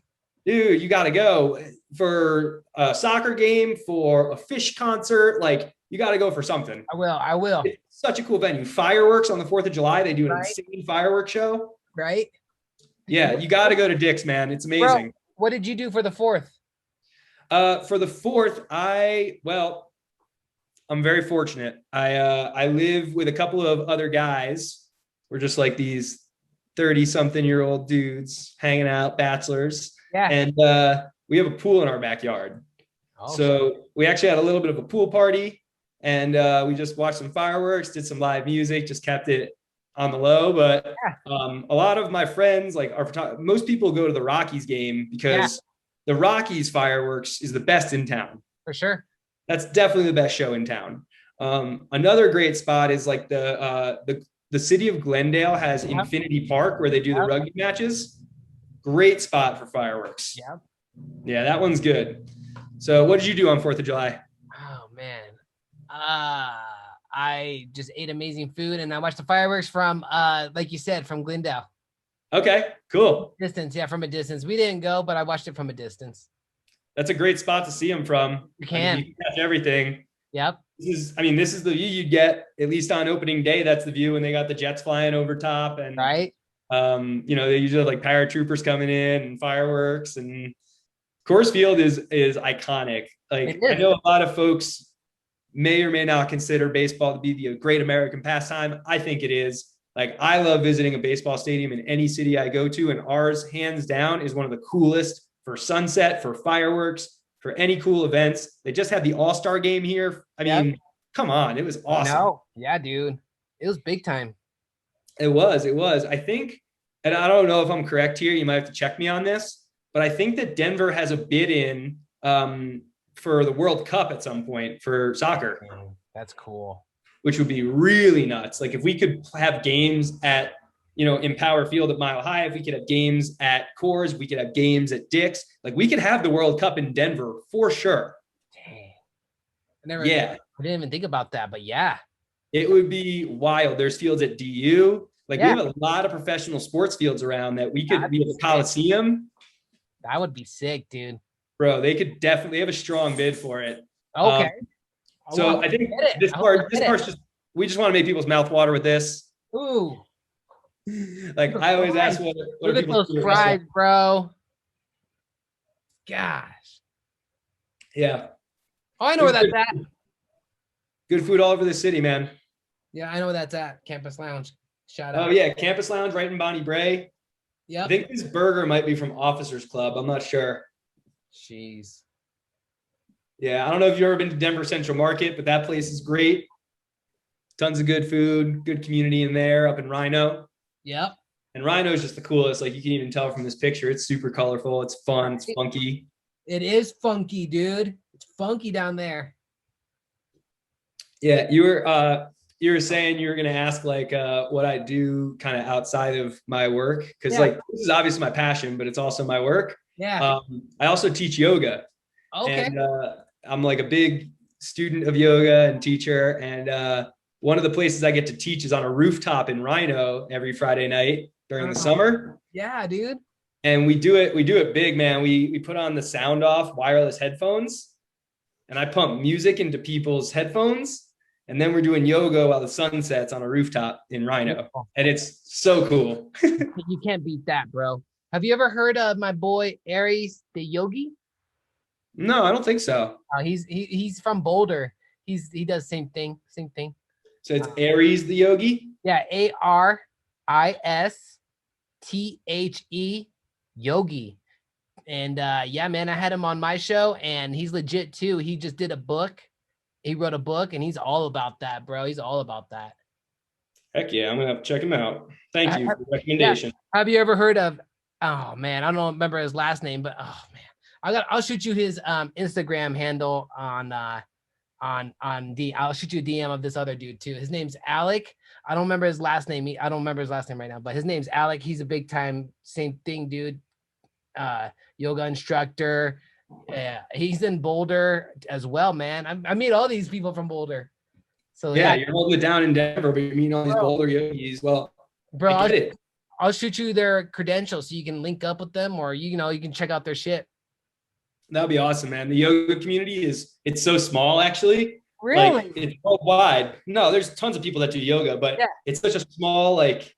Dude, you got to go for a soccer game, for a fish concert. Like you got to go for something. I will. It's such a cool venue. Fireworks on the 4th of July. They do an insane fireworks show. Right. Yeah. You got to go to Dick's, man. It's amazing. Bro, what did you do for the 4th? For the 4th, I'm very fortunate. I live with a couple of other guys. We're just like these 30-something-year-old dudes hanging out, bachelors. Yeah. And we have a pool in our backyard. Oh, so we actually had a little bit of a pool party and we just watched some fireworks, did some live music, just kept it on the low. But a lot of my friends, like most people go to the Rockies game because the Rockies fireworks is the best in town. For sure. That's definitely the best show in town. Another great spot is like the city of Glendale has Infinity Park where they do the rugby matches. Great spot for fireworks. Yeah, that one's good. So what did you do on 4th of July? Oh, man. I just ate amazing food and I watched the fireworks from, like you said, from Glendale. Okay, cool. Distance, from a distance. We didn't go, but I watched it from a distance. That's a great spot to see them from. You can. You can catch everything. Yep. This is the view you'd get, at least on opening day. That's the view when they got the jets flying over top. And right. They usually have like paratroopers coming in and fireworks, and Coors Field is iconic. Like I know a lot of folks may or may not consider baseball to be the great American pastime. I think it is. Like, I love visiting a baseball stadium in any city I go to, and ours, hands down, is one of the coolest for sunset, for fireworks, for any cool events. They just had the All-Star game here. I mean, come on, it was awesome. No, yeah, dude, it was big time. It was. I think, and I don't know if I'm correct here, you might have to check me on this, but I think that Denver has a bid in for the World Cup at some point for soccer. That's cool. Which would be really nuts. Like, if we could have games at, in Power Field at Mile High, if we could have games at Coors, we could have games at Dick's, like, we could have the World Cup in Denver for sure. Dang. I didn't even think about that, but yeah. It would be wild. There's fields at DU. Like, we have a lot of professional sports fields around that we have a Coliseum. That would be sick, dude. Bro, they could definitely have a strong bid for it. Okay. So I think this part's just, we just want to make people's mouth water with this. Ooh. Like, I always ask what look at those fries, bro. Gosh. Yeah. Oh, I know where that's at. Good food all over the city, man. Yeah, I know where that's at. Campus Lounge. Shout out. Oh yeah, Campus Lounge right in Bonnie Bray. Yeah. I think this burger might be from Officers Club. I'm not sure. Jeez. Yeah, I don't know if you've ever been to Denver Central Market, but that place is great. Tons of good food, good community in there, up in Rhino. Yep. And Rhino is just the coolest. Like, you can even tell from this picture. It's super colorful. It's fun. It's funky. It is funky, dude. It's funky down there. Yeah, you were saying you were gonna ask, like, what I do kind of outside of my work, because like, this is obviously my passion, but it's also my work. Yeah. I also teach yoga. Okay. And I'm like a big student of yoga and teacher. And one of the places I get to teach is on a rooftop in Rhino every Friday night during the summer. Yeah, dude. And we do it big, man. We put on the sound off wireless headphones, and I pump music into people's headphones. And then we're doing yoga while the sun sets on a rooftop in Rhino. And it's so cool. You can't beat that, bro. Have you ever heard of my boy Aries the Yogi? No, I don't think so. He's from Boulder. He does same thing. So it's Aries the Yogi? Yeah, ARISTHE Yogi. And yeah, man, I had him on my show, and he's legit too. He just did a book. He wrote a book, and he's all about that, bro. He's all about that. Heck yeah, I'm gonna have to check him out. Thank you for the recommendation. Yeah. Have you ever heard of? Oh man, I don't remember his last name, but oh man, I'll shoot you his Instagram handle I'll shoot you a DM of this other dude too. His name's Alec. I don't remember his last name. I don't remember his last name right now, but his name's Alec. He's a big time, same thing, dude. Yoga instructor. Yeah, he's in Boulder as well, man. I meet all these people from Boulder. So yeah, you're holding it down in Denver, but you're meeting all these Boulder yogis. Well, bro, I'll shoot you their credentials so you can link up with them, or you can check out their shit. That'd be awesome, man. The yoga community it's so small, actually. Really? Like, it's worldwide. No, there's tons of people that do yoga, but it's such a small, like,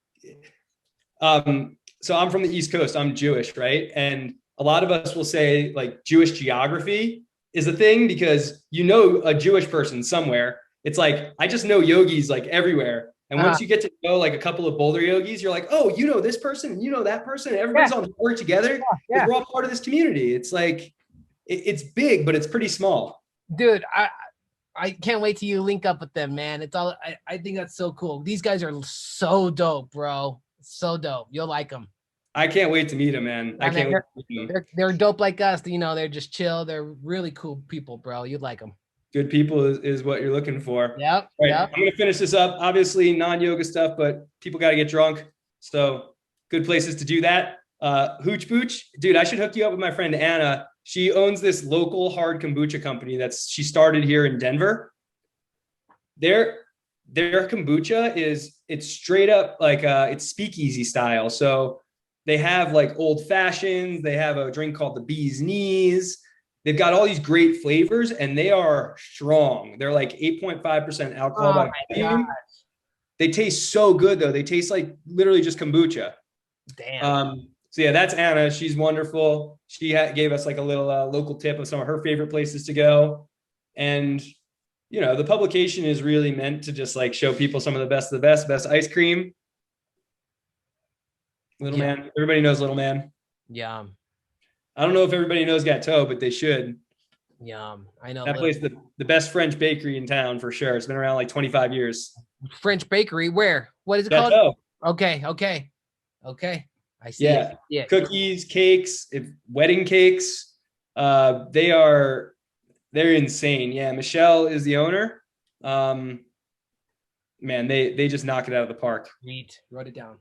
so I'm from the East Coast. I'm Jewish, right? And a lot of us will say, like, Jewish geography is a thing because a Jewish person somewhere. It's like, I just know yogis like everywhere. And once you get to know like a couple of Boulder yogis, you're like, oh, you know this person and you know that person. And everybody's on board together. We're all part of this community. It's like, it's big, but it's pretty small. Dude, I can't wait till you link up with them, man. It's all, I think that's so cool. These guys are so dope, bro. So dope. You'll like them. I can't wait to meet them, man. I can't wait to meet them. They're dope like us. They're just chill. They're really cool people, bro. You'd like them. Good people is what you're looking for. Yep. Right. Yep. I'm going to finish this up. Obviously, non-yoga stuff, but people got to get drunk. So good places to do that. Hooch Booch. Dude, I should hook you up with my friend Anna. She owns this local hard kombucha company she started here in Denver. Their kombucha it's straight up like it's speakeasy style. So they have like old fashions. They have a drink called the Bee's Knees. They've got all these great flavors, and they are strong. They're like 8.5% alcohol by volume. They taste so good, though. They taste like literally just kombucha. Damn. So yeah, that's Anna. She's wonderful. She gave us like a little local tip of some of her favorite places to go. And you know, the publication is really meant to just like show people some of the best ice cream. Little Yeah. Man, everybody knows Little Man. Yum. I don't know if everybody knows Gâteau, but they should. Yum. I know That place, the best French bakery in town for sure. It's been around like 25 years. French bakery. Where? What is it called? Gâteau. Okay. Okay. Okay. I see it. Yeah. Yeah. Cookies, cakes, wedding cakes. They're insane. Yeah. Michelle is the owner. Man, they just knock it out of the park. Neat. Wrote it down.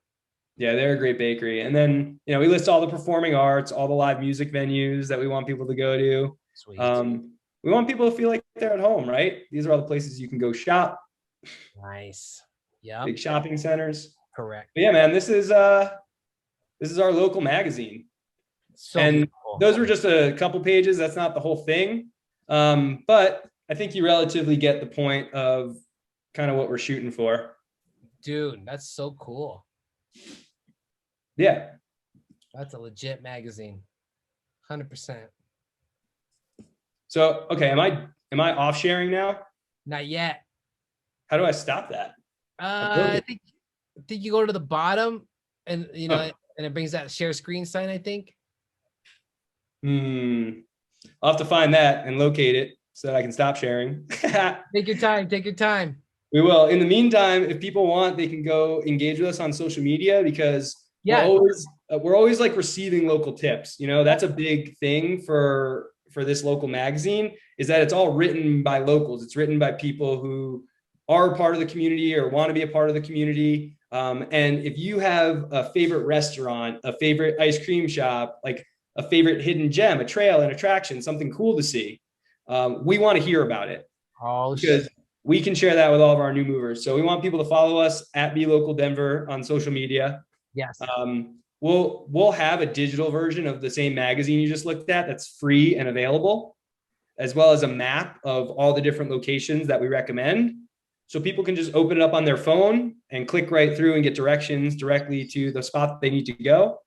Yeah, they're a great bakery. And then, you know, we list all the performing arts, all the live music venues that we want people to go to. Sweet. We want people to feel like they're at home, right? These are all the places you can go shop. Nice. Yeah. Big shopping centers. Correct. But yeah, man, this is our local magazine. So and beautiful. Those were just a couple pages. That's not the whole thing. But I think you relatively get the point of kind of what we're shooting for. Dude, that's so cool. Yeah. That's a legit magazine. 100%. So, okay, am I off sharing now? Not yet. How do I stop that? I think you go to the bottom and you know and it brings that share screen sign, I think. I'll have to find that and locate it so that I can stop sharing. Take your time. Take your time. We will. In the meantime, if people want, they can go engage with us on social media because we're always like receiving local tips. You know, that's a big thing for this local magazine is that it's all written by locals. It's written by people who are part of the community or want to be a part of the community. And if you have a favorite restaurant, a favorite ice cream shop, like a favorite hidden gem, a trail, an attraction, something cool to see, we want to hear about it. Because we can share that with all of our new movers. So we want people to follow us at Be Local Denver on social media. Yes. We'll have a digital version of the same magazine you just looked at that's free and available, as well as a map of all the different locations that we recommend. So people can just open it up on their phone and click right through and get directions directly to the spot they need to go.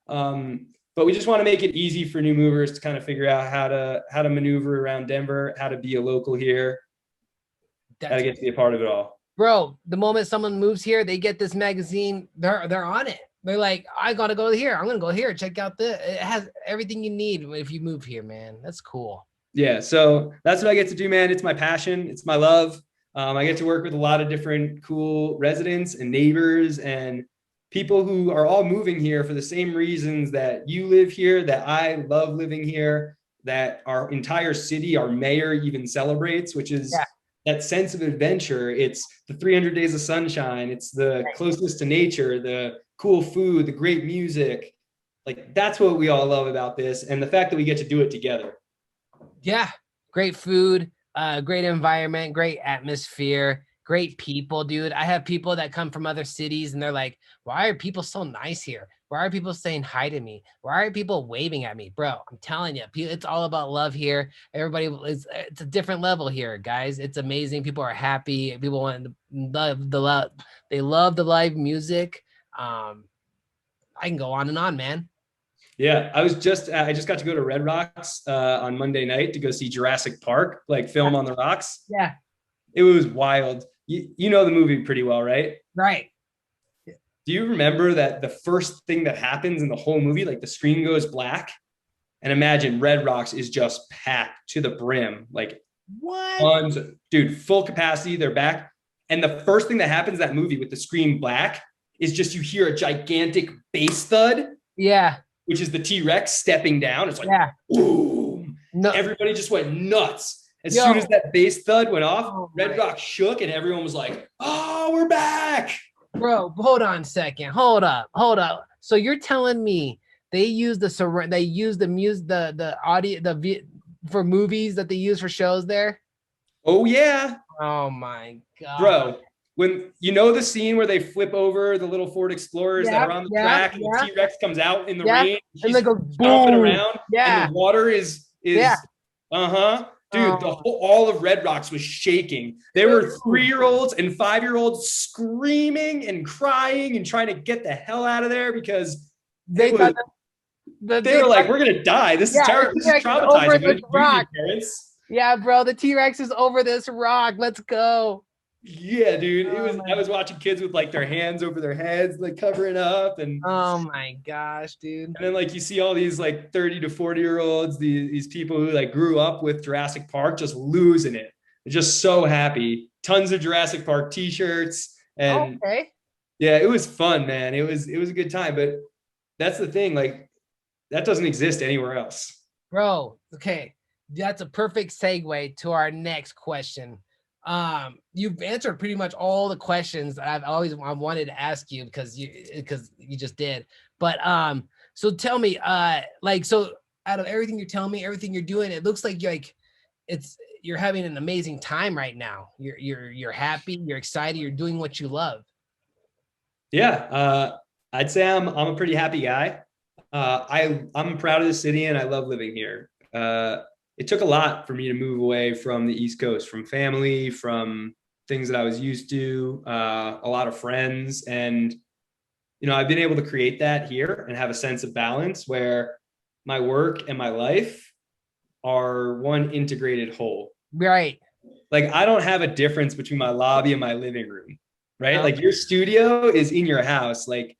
But we just want to make it easy for new movers to kind of figure out how to maneuver around Denver, how to be a local here, how to get to be a part of it all. Bro, the moment someone moves here, they get this magazine, they're on it. They're like, I gotta go here. I'm gonna go here. Check out it has everything you need if you move here, man. That's cool. Yeah, so that's what I get to do, man. It's my passion. It's my love. I get to work with a lot of different cool residents and neighbors and people who are all moving here for the same reasons that you live here, that I love living here, that our entire city, our mayor even celebrates, which is that sense of adventure. It's the 300 days of sunshine. It's the closeness to nature, the cool food, the great music. Like that's what we all love about this. And the fact that we get to do it together. Yeah. Great food, great environment, great atmosphere, great people, dude. I have people that come from other cities and they're like, why are people so nice here? Why are people saying hi to me? Why are people waving at me? Bro, I'm telling you, it's all about love here. Everybody it's a different level here, guys. It's amazing. People are happy. People want to love the love. They love the live music. I can go on and on, man. Yeah, I just got to go to Red Rocks on Monday night to go see Jurassic Park, like film on the rocks. Yeah. It was wild. You know the movie pretty well, right? Right. Do you remember that the first thing that happens in the whole movie, like the screen goes black? And imagine Red Rocks is just packed to the brim. Like what? Tons, dude, full capacity. They're back. And the first thing that happens in that movie with the screen black is just you hear a gigantic bass thud. Yeah. Which is the T-Rex stepping down. It's like, boom. No. Everybody just went nuts. As soon as that bass thud went off, Red Rock shook and everyone was like, oh, we're back. Bro, hold on a second. Hold up. So you're telling me they use the audio, for movies that they use for shows there? Oh, yeah. Oh, my God. Bro, when you know the scene where they flip over the little Ford Explorers that are on the track and the T-Rex comes out in the rain and they go stomping around and the water is dude, all of Red Rocks was shaking. There were 3-year-olds and 5-year-olds screaming and crying and trying to get the hell out of there because they were like, we're gonna die. This is terrible. This is traumatizing. Parents. Yeah, bro, the T-Rex is over this rock. Let's go. Yeah, dude. Oh I my, was watching kids with like their hands over their heads, like covering up, oh my gosh, dude. and then like you see all these like 30 to 40-year-olds, these people who like grew up with Jurassic Park just losing it. They're just so happy. Tons of Jurassic Park t-shirts. And Okay. yeah, it was fun, man. It was a good time. But that's the thing, like that doesn't exist anywhere else. Bro, okay. That's a perfect segue to our next question. You've answered pretty much all the questions that I wanted to ask you because you just did. But so tell me, like, so out of everything you're telling me, everything you're doing, it looks like you're having an amazing time right now. You're happy, you're excited, you're doing what you love. Yeah, I'd say I'm a pretty happy guy. I'm proud of the city and I love living here. It took a lot for me to move away from the East Coast, from family, from things that I was used to, a lot of friends, and I've been able to create that here and have a sense of balance where my work and my life are one integrated whole. Right. Like I don't have a difference between my lobby and my living room, right? No. Like your studio is in your house. Like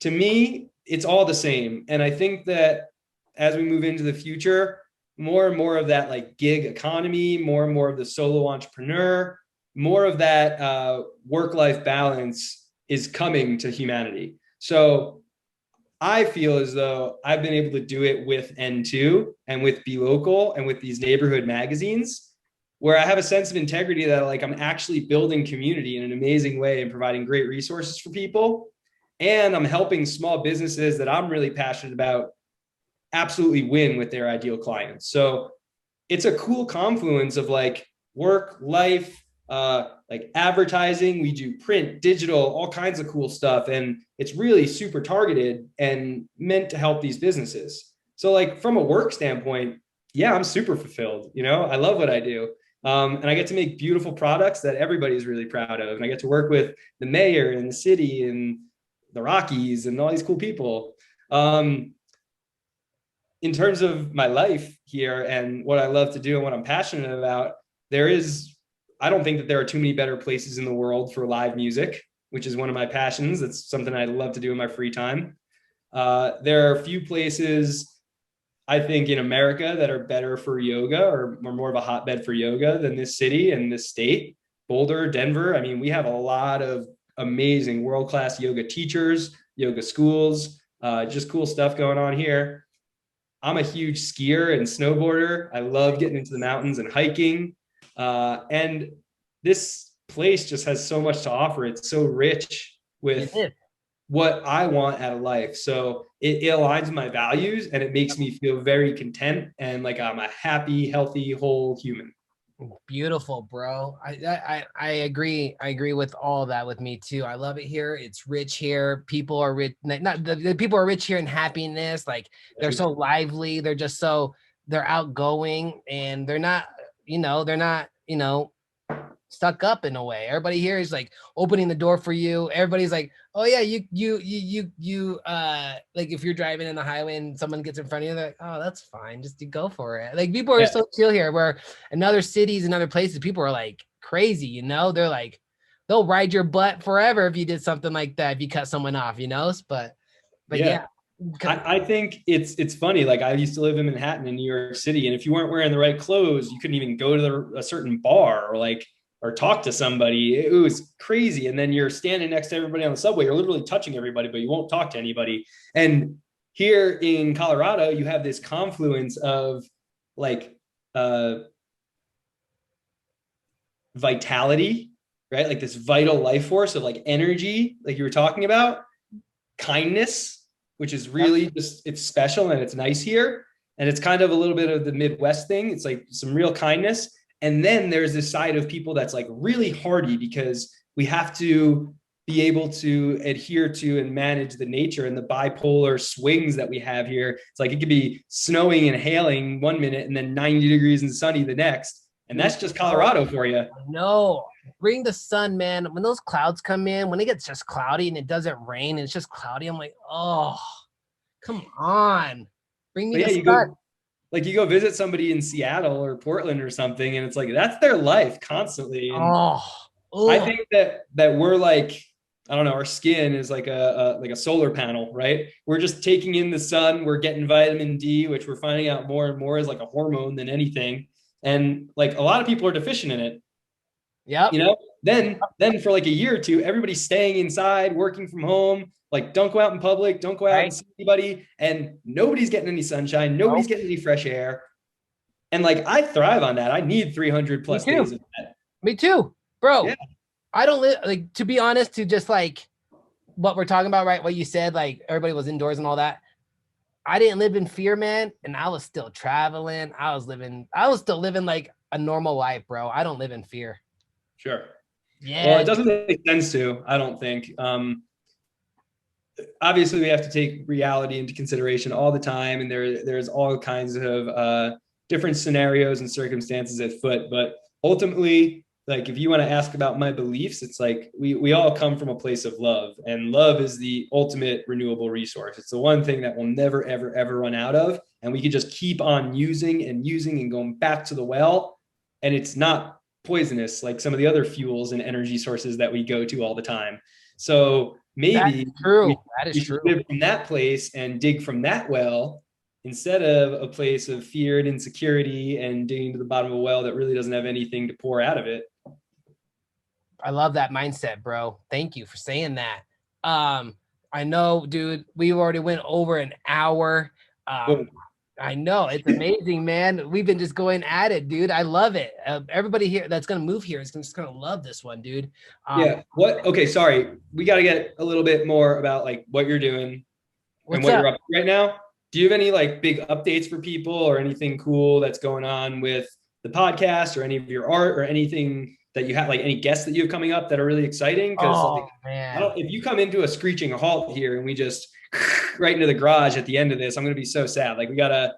to me, it's all the same. And I think that as we move into the future, more and more of that like gig economy, more and more of the solo entrepreneur, more of that work-life balance is coming to humanity. So I feel as though I've been able to do it with N2 and with Be Local and with these neighborhood magazines where I have a sense of integrity that like I'm actually building community in an amazing way and providing great resources for people. And I'm helping small businesses that I'm really passionate about absolutely win with their ideal clients. So it's a cool confluence of like work, life, like advertising. We do print, digital, all kinds of cool stuff. And it's really super targeted and meant to help these businesses. So like from a work standpoint, yeah, I'm super fulfilled. I love what I do. And I get to make beautiful products that everybody's really proud of. And I get to work with the mayor and the city and the Rockies and all these cool people. In terms of my life here and what I love to do and what I'm passionate about, I don't think that there are too many better places in the world for live music, which is one of my passions. That's something I love to do in my free time. There are a few places I think in America that are better for yoga or more of a hotbed for yoga than this city and this state. Boulder, Denver. I mean, we have a lot of amazing world-class yoga teachers, yoga schools, just cool stuff going on here. I'm a huge skier and snowboarder. I love getting into the mountains and hiking. And this place just has so much to offer. It's so rich with what I want out of life. So it aligns with my values and it makes me feel very content and like I'm a happy, healthy, whole human. Beautiful, bro. I agree. I agree with all that with me too. I love it here. It's rich here. People are rich. Not the people are rich here in happiness. Like they're so lively. They're outgoing and they're not stuck up in a way. Everybody here is like opening the door for you. Everybody's like, oh yeah, you like if you're driving in the highway and someone gets in front of you, they're like, oh, that's fine, just go for it. Like people are so chill here, where in other cities and other places, people are like crazy, they're like, they'll ride your butt forever if you did something like that, if you cut someone off, but yeah. I think it's funny. Like I used to live in Manhattan in New York City, and if you weren't wearing the right clothes, you couldn't even go to a certain bar or talk to somebody. It was crazy. And then you're standing next to everybody on the subway. You're literally touching everybody, but you won't talk to anybody. And here in Colorado, you have this confluence of like vitality, right? Like this vital life force of like energy, like you were talking about, kindness, which is really it's special and it's nice here. And it's kind of a little bit of the Midwest thing. It's like some real kindness. And then there's this side of people that's like really hardy because we have to be able to adhere to and manage the nature and the bipolar swings that we have here. It's like it could be snowing and hailing one minute and then 90 degrees and sunny the next. And that's just Colorado for you. No, bring the sun, man. When those clouds come in, when it gets just cloudy and it doesn't rain, and it's just cloudy, I'm like, oh, come on. Bring me the sun. like you go visit somebody in Seattle or Portland or something, and it's like that's their life constantly. And Oh, I oh, think that we're like, I don't know, our skin is like a solar panel, right? We're just taking in the sun, we're getting vitamin D, which we're finding out more and more is like a hormone than anything. And like a lot of people are deficient in it. yep. You know, then for like a year or two, everybody's staying inside, working from home. Like, don't go out in public, don't go out and Right. see anybody, and nobody's getting any sunshine, nobody's Nope. getting any fresh air. And like, I thrive on that. I need 300 Me plus days too. of that. Me too, Yeah, bro. I don't live like, to be honest, to just like what we're talking about, right? What you said, like everybody was indoors and all that. I didn't live in fear, man, and I was still traveling. I was still living like a normal life, bro. I don't live in fear. sure. Well, Yeah, it doesn't make sense to, I don't think. Obviously, we have to take reality into consideration all the time, and there's all kinds of different scenarios and circumstances at foot. But ultimately, like if you want to ask about my beliefs, it's like we all come from a place of love, and love is the ultimate renewable resource. It's the one thing that will never ever ever run out of, and we can just keep on using and going back to the well, and it's not poisonous like some of the other fuels and energy sources that we go to all the time. So that maybe is true. we, That is we should true. live from that place and dig from that well instead of a place of fear and insecurity and digging to the bottom of a well that really doesn't have anything to pour out of it. I love that mindset, bro. Thank you for saying that. I know, dude, we already went over an hour. Well, I know it's amazing, man. We've been just going at it, dude. I love it. Everybody here that's gonna move here is just gonna love this one, dude. yeah. What? Okay. Sorry. We got to get a little bit more about like what you're doing and What's what up? you're up to right now. Do you have any like big updates for people or anything cool that's going on with the podcast or any of your art or anything that you have, like any guests that you have coming up that are really exciting? Because like, Oh I man. don't, if you come into a screeching halt here and we just right into the garage at the end of this, I'm going to be so sad. Like we gotta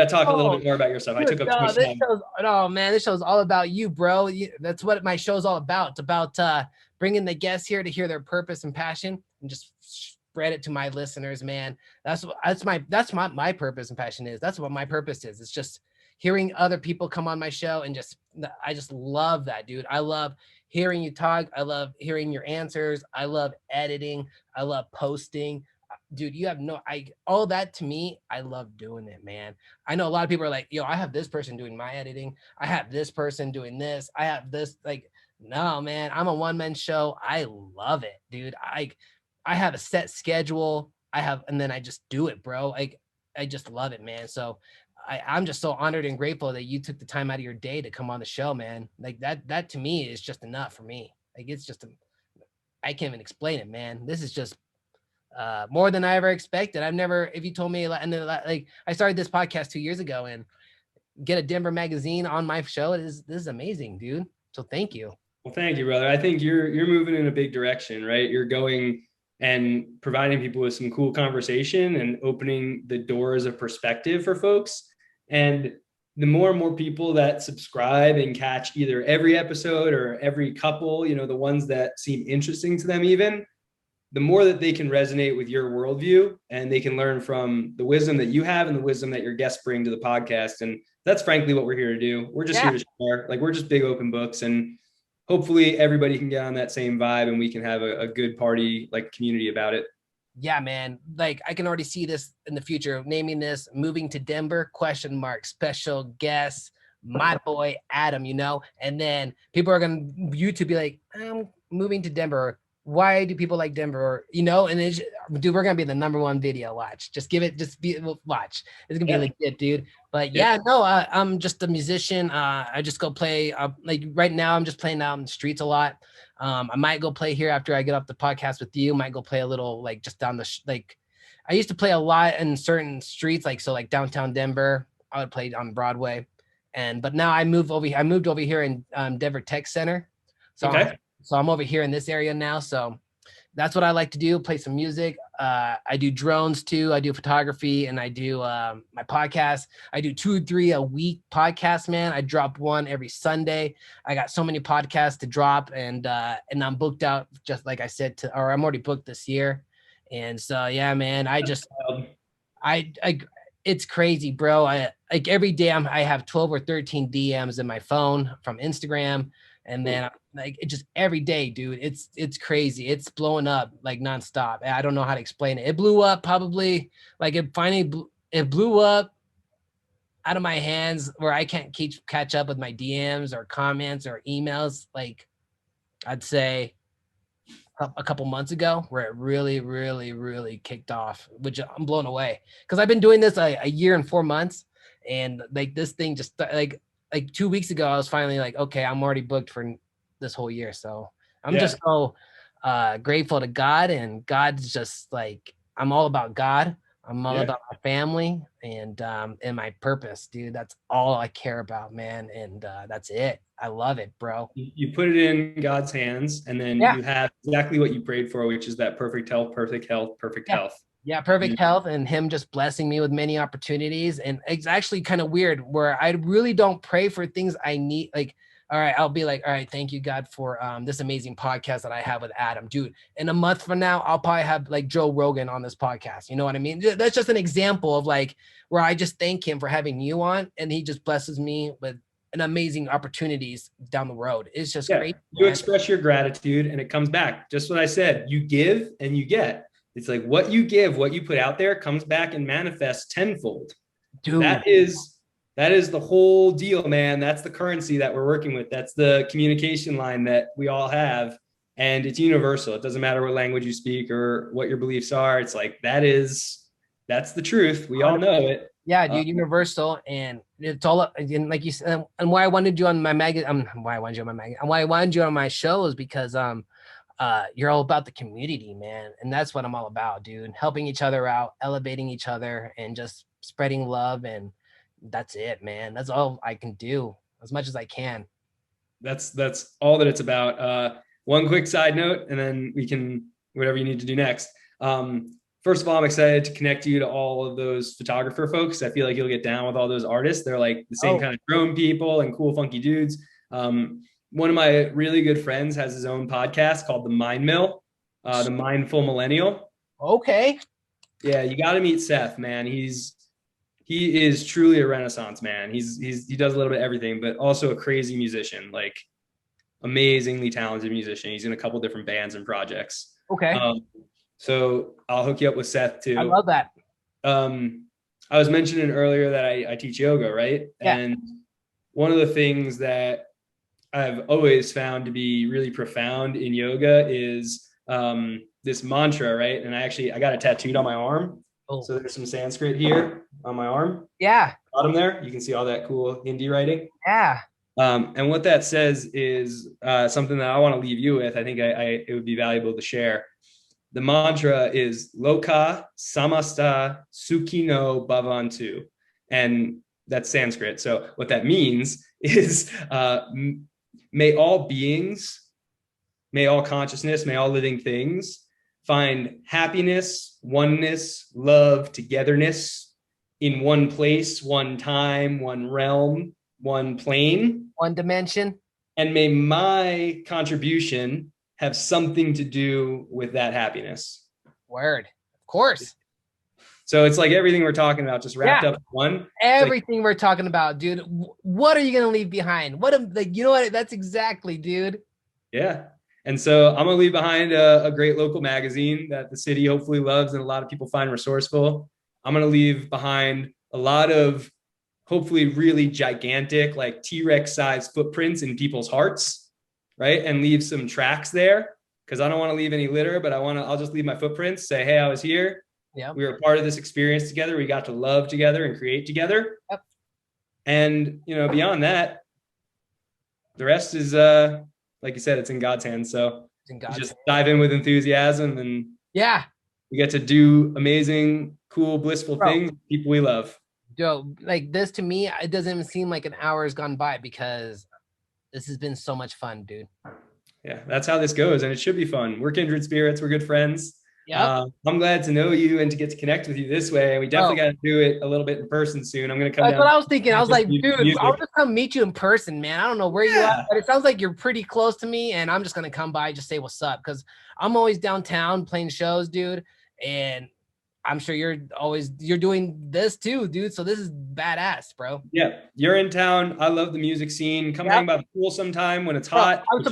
talk a little Oh, bit more about your stuff. I dude, took up too no, much this time. show's oh man, this show's all about you, bro. That's what my show's all about. It's about bringing the guests here to hear their purpose and passion and just spread it to my listeners, man. That's my purpose and passion is. That's what my purpose is. It's just hearing other people come on my show and just I just love that, dude. I love hearing you talk. I love hearing your answers. I love editing. I love posting. Dude, you have no I all that to me, I love doing it, man. I know a lot of people are like, yo, I have this person doing my editing. I have this person doing this. I have this like, no, man, I'm a one-man show. I love it, dude. I have a set schedule. And then I just do it, bro. Like I just love it, man. So I'm just so honored and grateful that you took the time out of your day to come on the show, man. Like that to me is just enough for me. Like it's just I can't even explain it, man. This is just more than I ever expected. I've never, if you told me, and then, like I started this podcast 2 years ago, and get a Denver magazine on my show, this is amazing, dude. So thank you. Well, thank you, brother. I think you're moving in a big direction, right? You're going and providing people with some cool conversation and opening the doors of perspective for folks. And the more and more people that subscribe and catch either every episode or every couple, you know, the ones that seem interesting to them even, the more that they can resonate with your worldview and they can learn from the wisdom that you have and the wisdom that your guests bring to the podcast. And that's frankly what we're here to do. We're just Yeah. here to share. Like we're just big open books, and hopefully everybody can get on that same vibe and we can have a good party like community about it. Yeah, man. Like I can already see this in the future, naming this moving to Denver, ? Special guest, my boy Adam, and then people are gonna YouTube be like, I'm moving to Denver. Why do people like Denver? And then dude, we're gonna be the number one video. Watch, watch. It's gonna be Yeah. legit, dude. But Yeah. yeah, no, I'm just a musician. I just go play. Like right now, I'm just playing out in the streets a lot. I might go play here after I get off the podcast with you. Might go play a little like just down like. I used to play a lot in certain streets, like downtown Denver. I would play on Broadway, but now I moved over here in Denver Tech Center, so Okay. I'm over here in this area now. So that's what I like to do. Play some music. I do drones too. I do photography, and I do my podcast. I do 2 or 3 a week podcast, man. I drop one every Sunday. I got so many podcasts to drop, and I'm booked out. Just like I said, I'm already booked this year. And so yeah, man. I it's crazy, bro. I like every day I have 12 or 13 DMs in my phone from Instagram. And then like it just every day, dude. It's crazy. It's blowing up like nonstop. I don't know how to explain it. It blew up probably like it blew up out of my hands where I can't catch up with my DMs or comments or emails. Like I'd say a couple months ago where it really, really, really kicked off, which I'm blown away because I've been doing this a year and 4 months. And like this thing just like 2 weeks ago, I was finally like, okay, I'm already booked for this whole year. So I'm just so grateful to God, and God's just like, I'm all about God. I'm all about my family and my purpose, dude. That's all I care about, man. And that's it. I love it, bro. You put it in God's hands, and then you have exactly what you prayed for, which is that perfect health, perfect health, perfect health. Yeah, perfect health, and him just blessing me with many opportunities. And it's actually kind of weird where I really don't pray for things I need. Like, all right, I'll be like, all right, thank you, God, for this amazing podcast that I have with Adam. Dude, in a month from now, I'll probably have like Joe Rogan on this podcast. You know what I mean? That's just an example of like where I just thank him for having you on, and he just blesses me with an amazing opportunities down the road. It's just great. You express your gratitude, and it comes back. Just what I said, you give and you get. It's like what you give, what you put out there comes back and manifests tenfold. Dude. That is the whole deal, man. That's the currency that we're working with. That's the communication line that we all have. And it's universal. It doesn't matter what language you speak or what your beliefs are. It's like, that's the truth. We all know it. Yeah, dude, universal. And it's all and like you said, and why I wanted you on my why I wanted you on my show is because you're all about the community, man. And that's what I'm all about, dude. Helping each other out, elevating each other, and just spreading love. And that's it, man. That's all I can do as much as I can. That's all that it's about. One quick side note, and then we can, whatever you need to do next. First of all, I'm excited to connect you to all of those photographer folks. I feel like you'll get down with all those artists. They're like the same kind of drone people and cool, funky dudes. One of my really good friends has his own podcast called The Mind Mill, The Mindful Millennial. Okay. Yeah, you got to meet Seth, man. He is truly a Renaissance man. He does a little bit of everything, but also a crazy musician, like amazingly talented musician. He's in a couple different bands and projects. Okay. So I'll hook you up with Seth too. I love that. I was mentioning earlier that I teach yoga, right? Yeah. And one of the things that I've always found to be really profound in yoga is this mantra, right? And I got it tattooed on my arm. Oh. So there's some Sanskrit here on my arm. Yeah. Bottom there, you can see all that cool Hindi writing. Yeah. And what that says is something that I want to leave you with. I think it would be valuable to share. The mantra is Loka Samasta Sukhino Bhavantu. And that's Sanskrit. So what that means is may all beings, may all consciousness, may all living things find happiness, oneness, love, togetherness in one place, one time, one realm, one plane, one dimension. And may my contribution have something to do with that happiness. Word. Of course. So it's like everything we're talking about just wrapped up in one. Everything we're talking about, dude. What are you going to leave behind? You know what? That's exactly, dude. Yeah. And so I'm going to leave behind a great local magazine that the city hopefully loves and a lot of people find resourceful. I'm going to leave behind a lot of hopefully really gigantic, like T-Rex sized footprints in people's hearts, right? And leave some tracks there because I don't want to leave any litter, but I'll just leave my footprints, say, hey, I was here. Yeah. We were part of this experience together. We got to love together and create together. Yep. And, beyond that, the rest is, like you said, it's in God's hands. So just dive in with enthusiasm and we get to do amazing, cool, blissful things with people we love. Joe, like this to me, it doesn't even seem like an hour has gone by because this has been so much fun, dude. Yeah, that's how this goes. And it should be fun. We're kindred spirits. We're good friends. Yeah. I'm glad to know you and to get to connect with you this way. We definitely got to do it a little bit in person soon. I'm going to come down. That's what I was thinking. I was like, dude, I'll just come meet you in person, man. I don't know where you are, but it sounds like you're pretty close to me. And I'm just going to come by, just say what's up. Cause I'm always downtown playing shows, dude. And I'm sure you're doing this too, dude. So this is badass, bro. Yeah, you're in town. I love the music scene. Come hang by the pool sometime when it's Bro, hot. I'm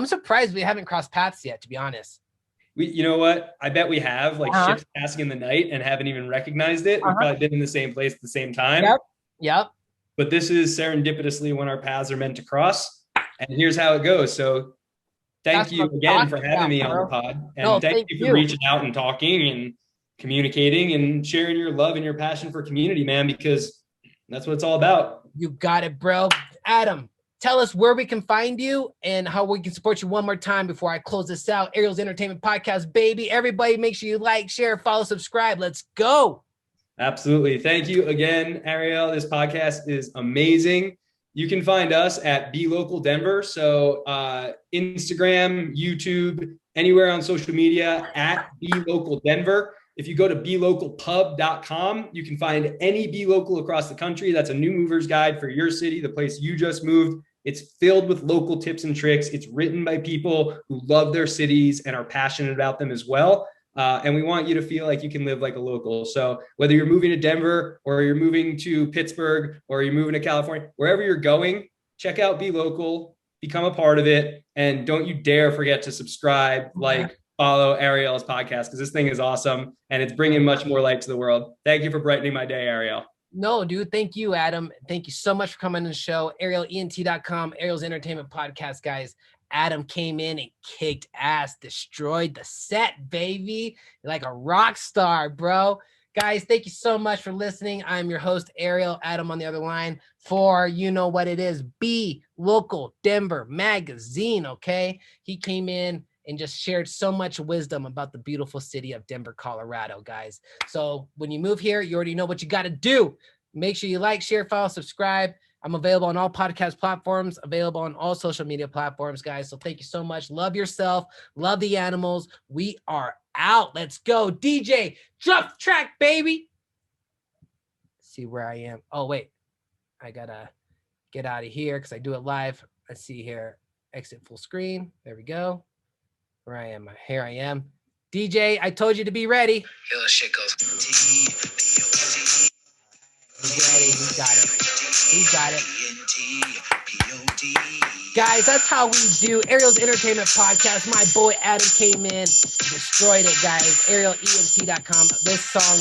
surprised we haven't crossed paths yet, to be honest. You know what? I bet we have like ships passing in the night and haven't even recognized it. We've probably been in the same place at the same time. Yep. But this is serendipitously when our paths are meant to cross. And here's how it goes. So thank you again for having me on the pod. And thank you for reaching out and talking and communicating and sharing your love and your passion for community, man, because that's what it's all about. You got it, bro. Adam, tell us where we can find you and how we can support you one more time before I close this out. Ariel's Entertainment Podcast, baby. Everybody make sure you like, share, follow, subscribe. Let's go. Absolutely. Thank you again, Ariel. This podcast is amazing. You can find us at Be Local Denver. So Instagram, YouTube, anywhere on social media at Be Local Denver. If you go to belocalpub.com, you can find any Be Local across the country. That's a new mover's guide for your city, the place you just moved. It's filled with local tips and tricks. It's written by people who love their cities and are passionate about them as well. And we want you to feel like you can live like a local. So whether you're moving to Denver or you're moving to Pittsburgh or you're moving to California, wherever you're going, check out Be Local, become a part of it. And don't you dare forget to subscribe, follow Ariel's podcast, because this thing is awesome and it's bringing much more light to the world. Thank you for brightening my day, Ariel. No, dude. Thank you, Adam. Thank you so much for coming on the show. ArielENT.com, Ariel's Entertainment Podcast, guys. Adam came in and kicked ass, destroyed the set, baby. Like a rock star, bro. Guys, thank you so much for listening. I'm your host, Ariel. Adam on the other line for you know what it is, Be Local Denver Magazine, okay? He came in and just shared so much wisdom about the beautiful city of Denver, Colorado, guys. So when you move here, you already know what you got to do. Make sure you like, share, follow, subscribe. I'm available on all podcast platforms, available on all social media platforms, guys. So thank you so much. Love yourself. Love the animals. We are out. Let's go. DJ, drop the track, baby. Let's see where I am. Oh, wait. I got to get out of here because I do it live. Let's see here. Exit full screen. There we go. Where I am. Here I am. DJ, I told you to be ready. Yo, shit goes. He's ready. He's got it. He's got it. Guys, that's how we do Ariel's Entertainment Podcast. My boy Adam came in, destroyed it, guys. ArielENT.com. This song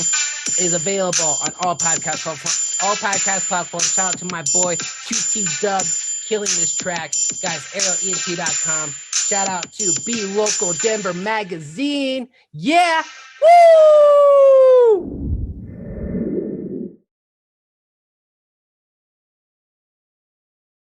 is available on all podcast platforms. Shout out to my boy QT Dub killing this track. Guys, ArielENT.com. Shout out to Be Local Denver Magazine. Yeah. Woo!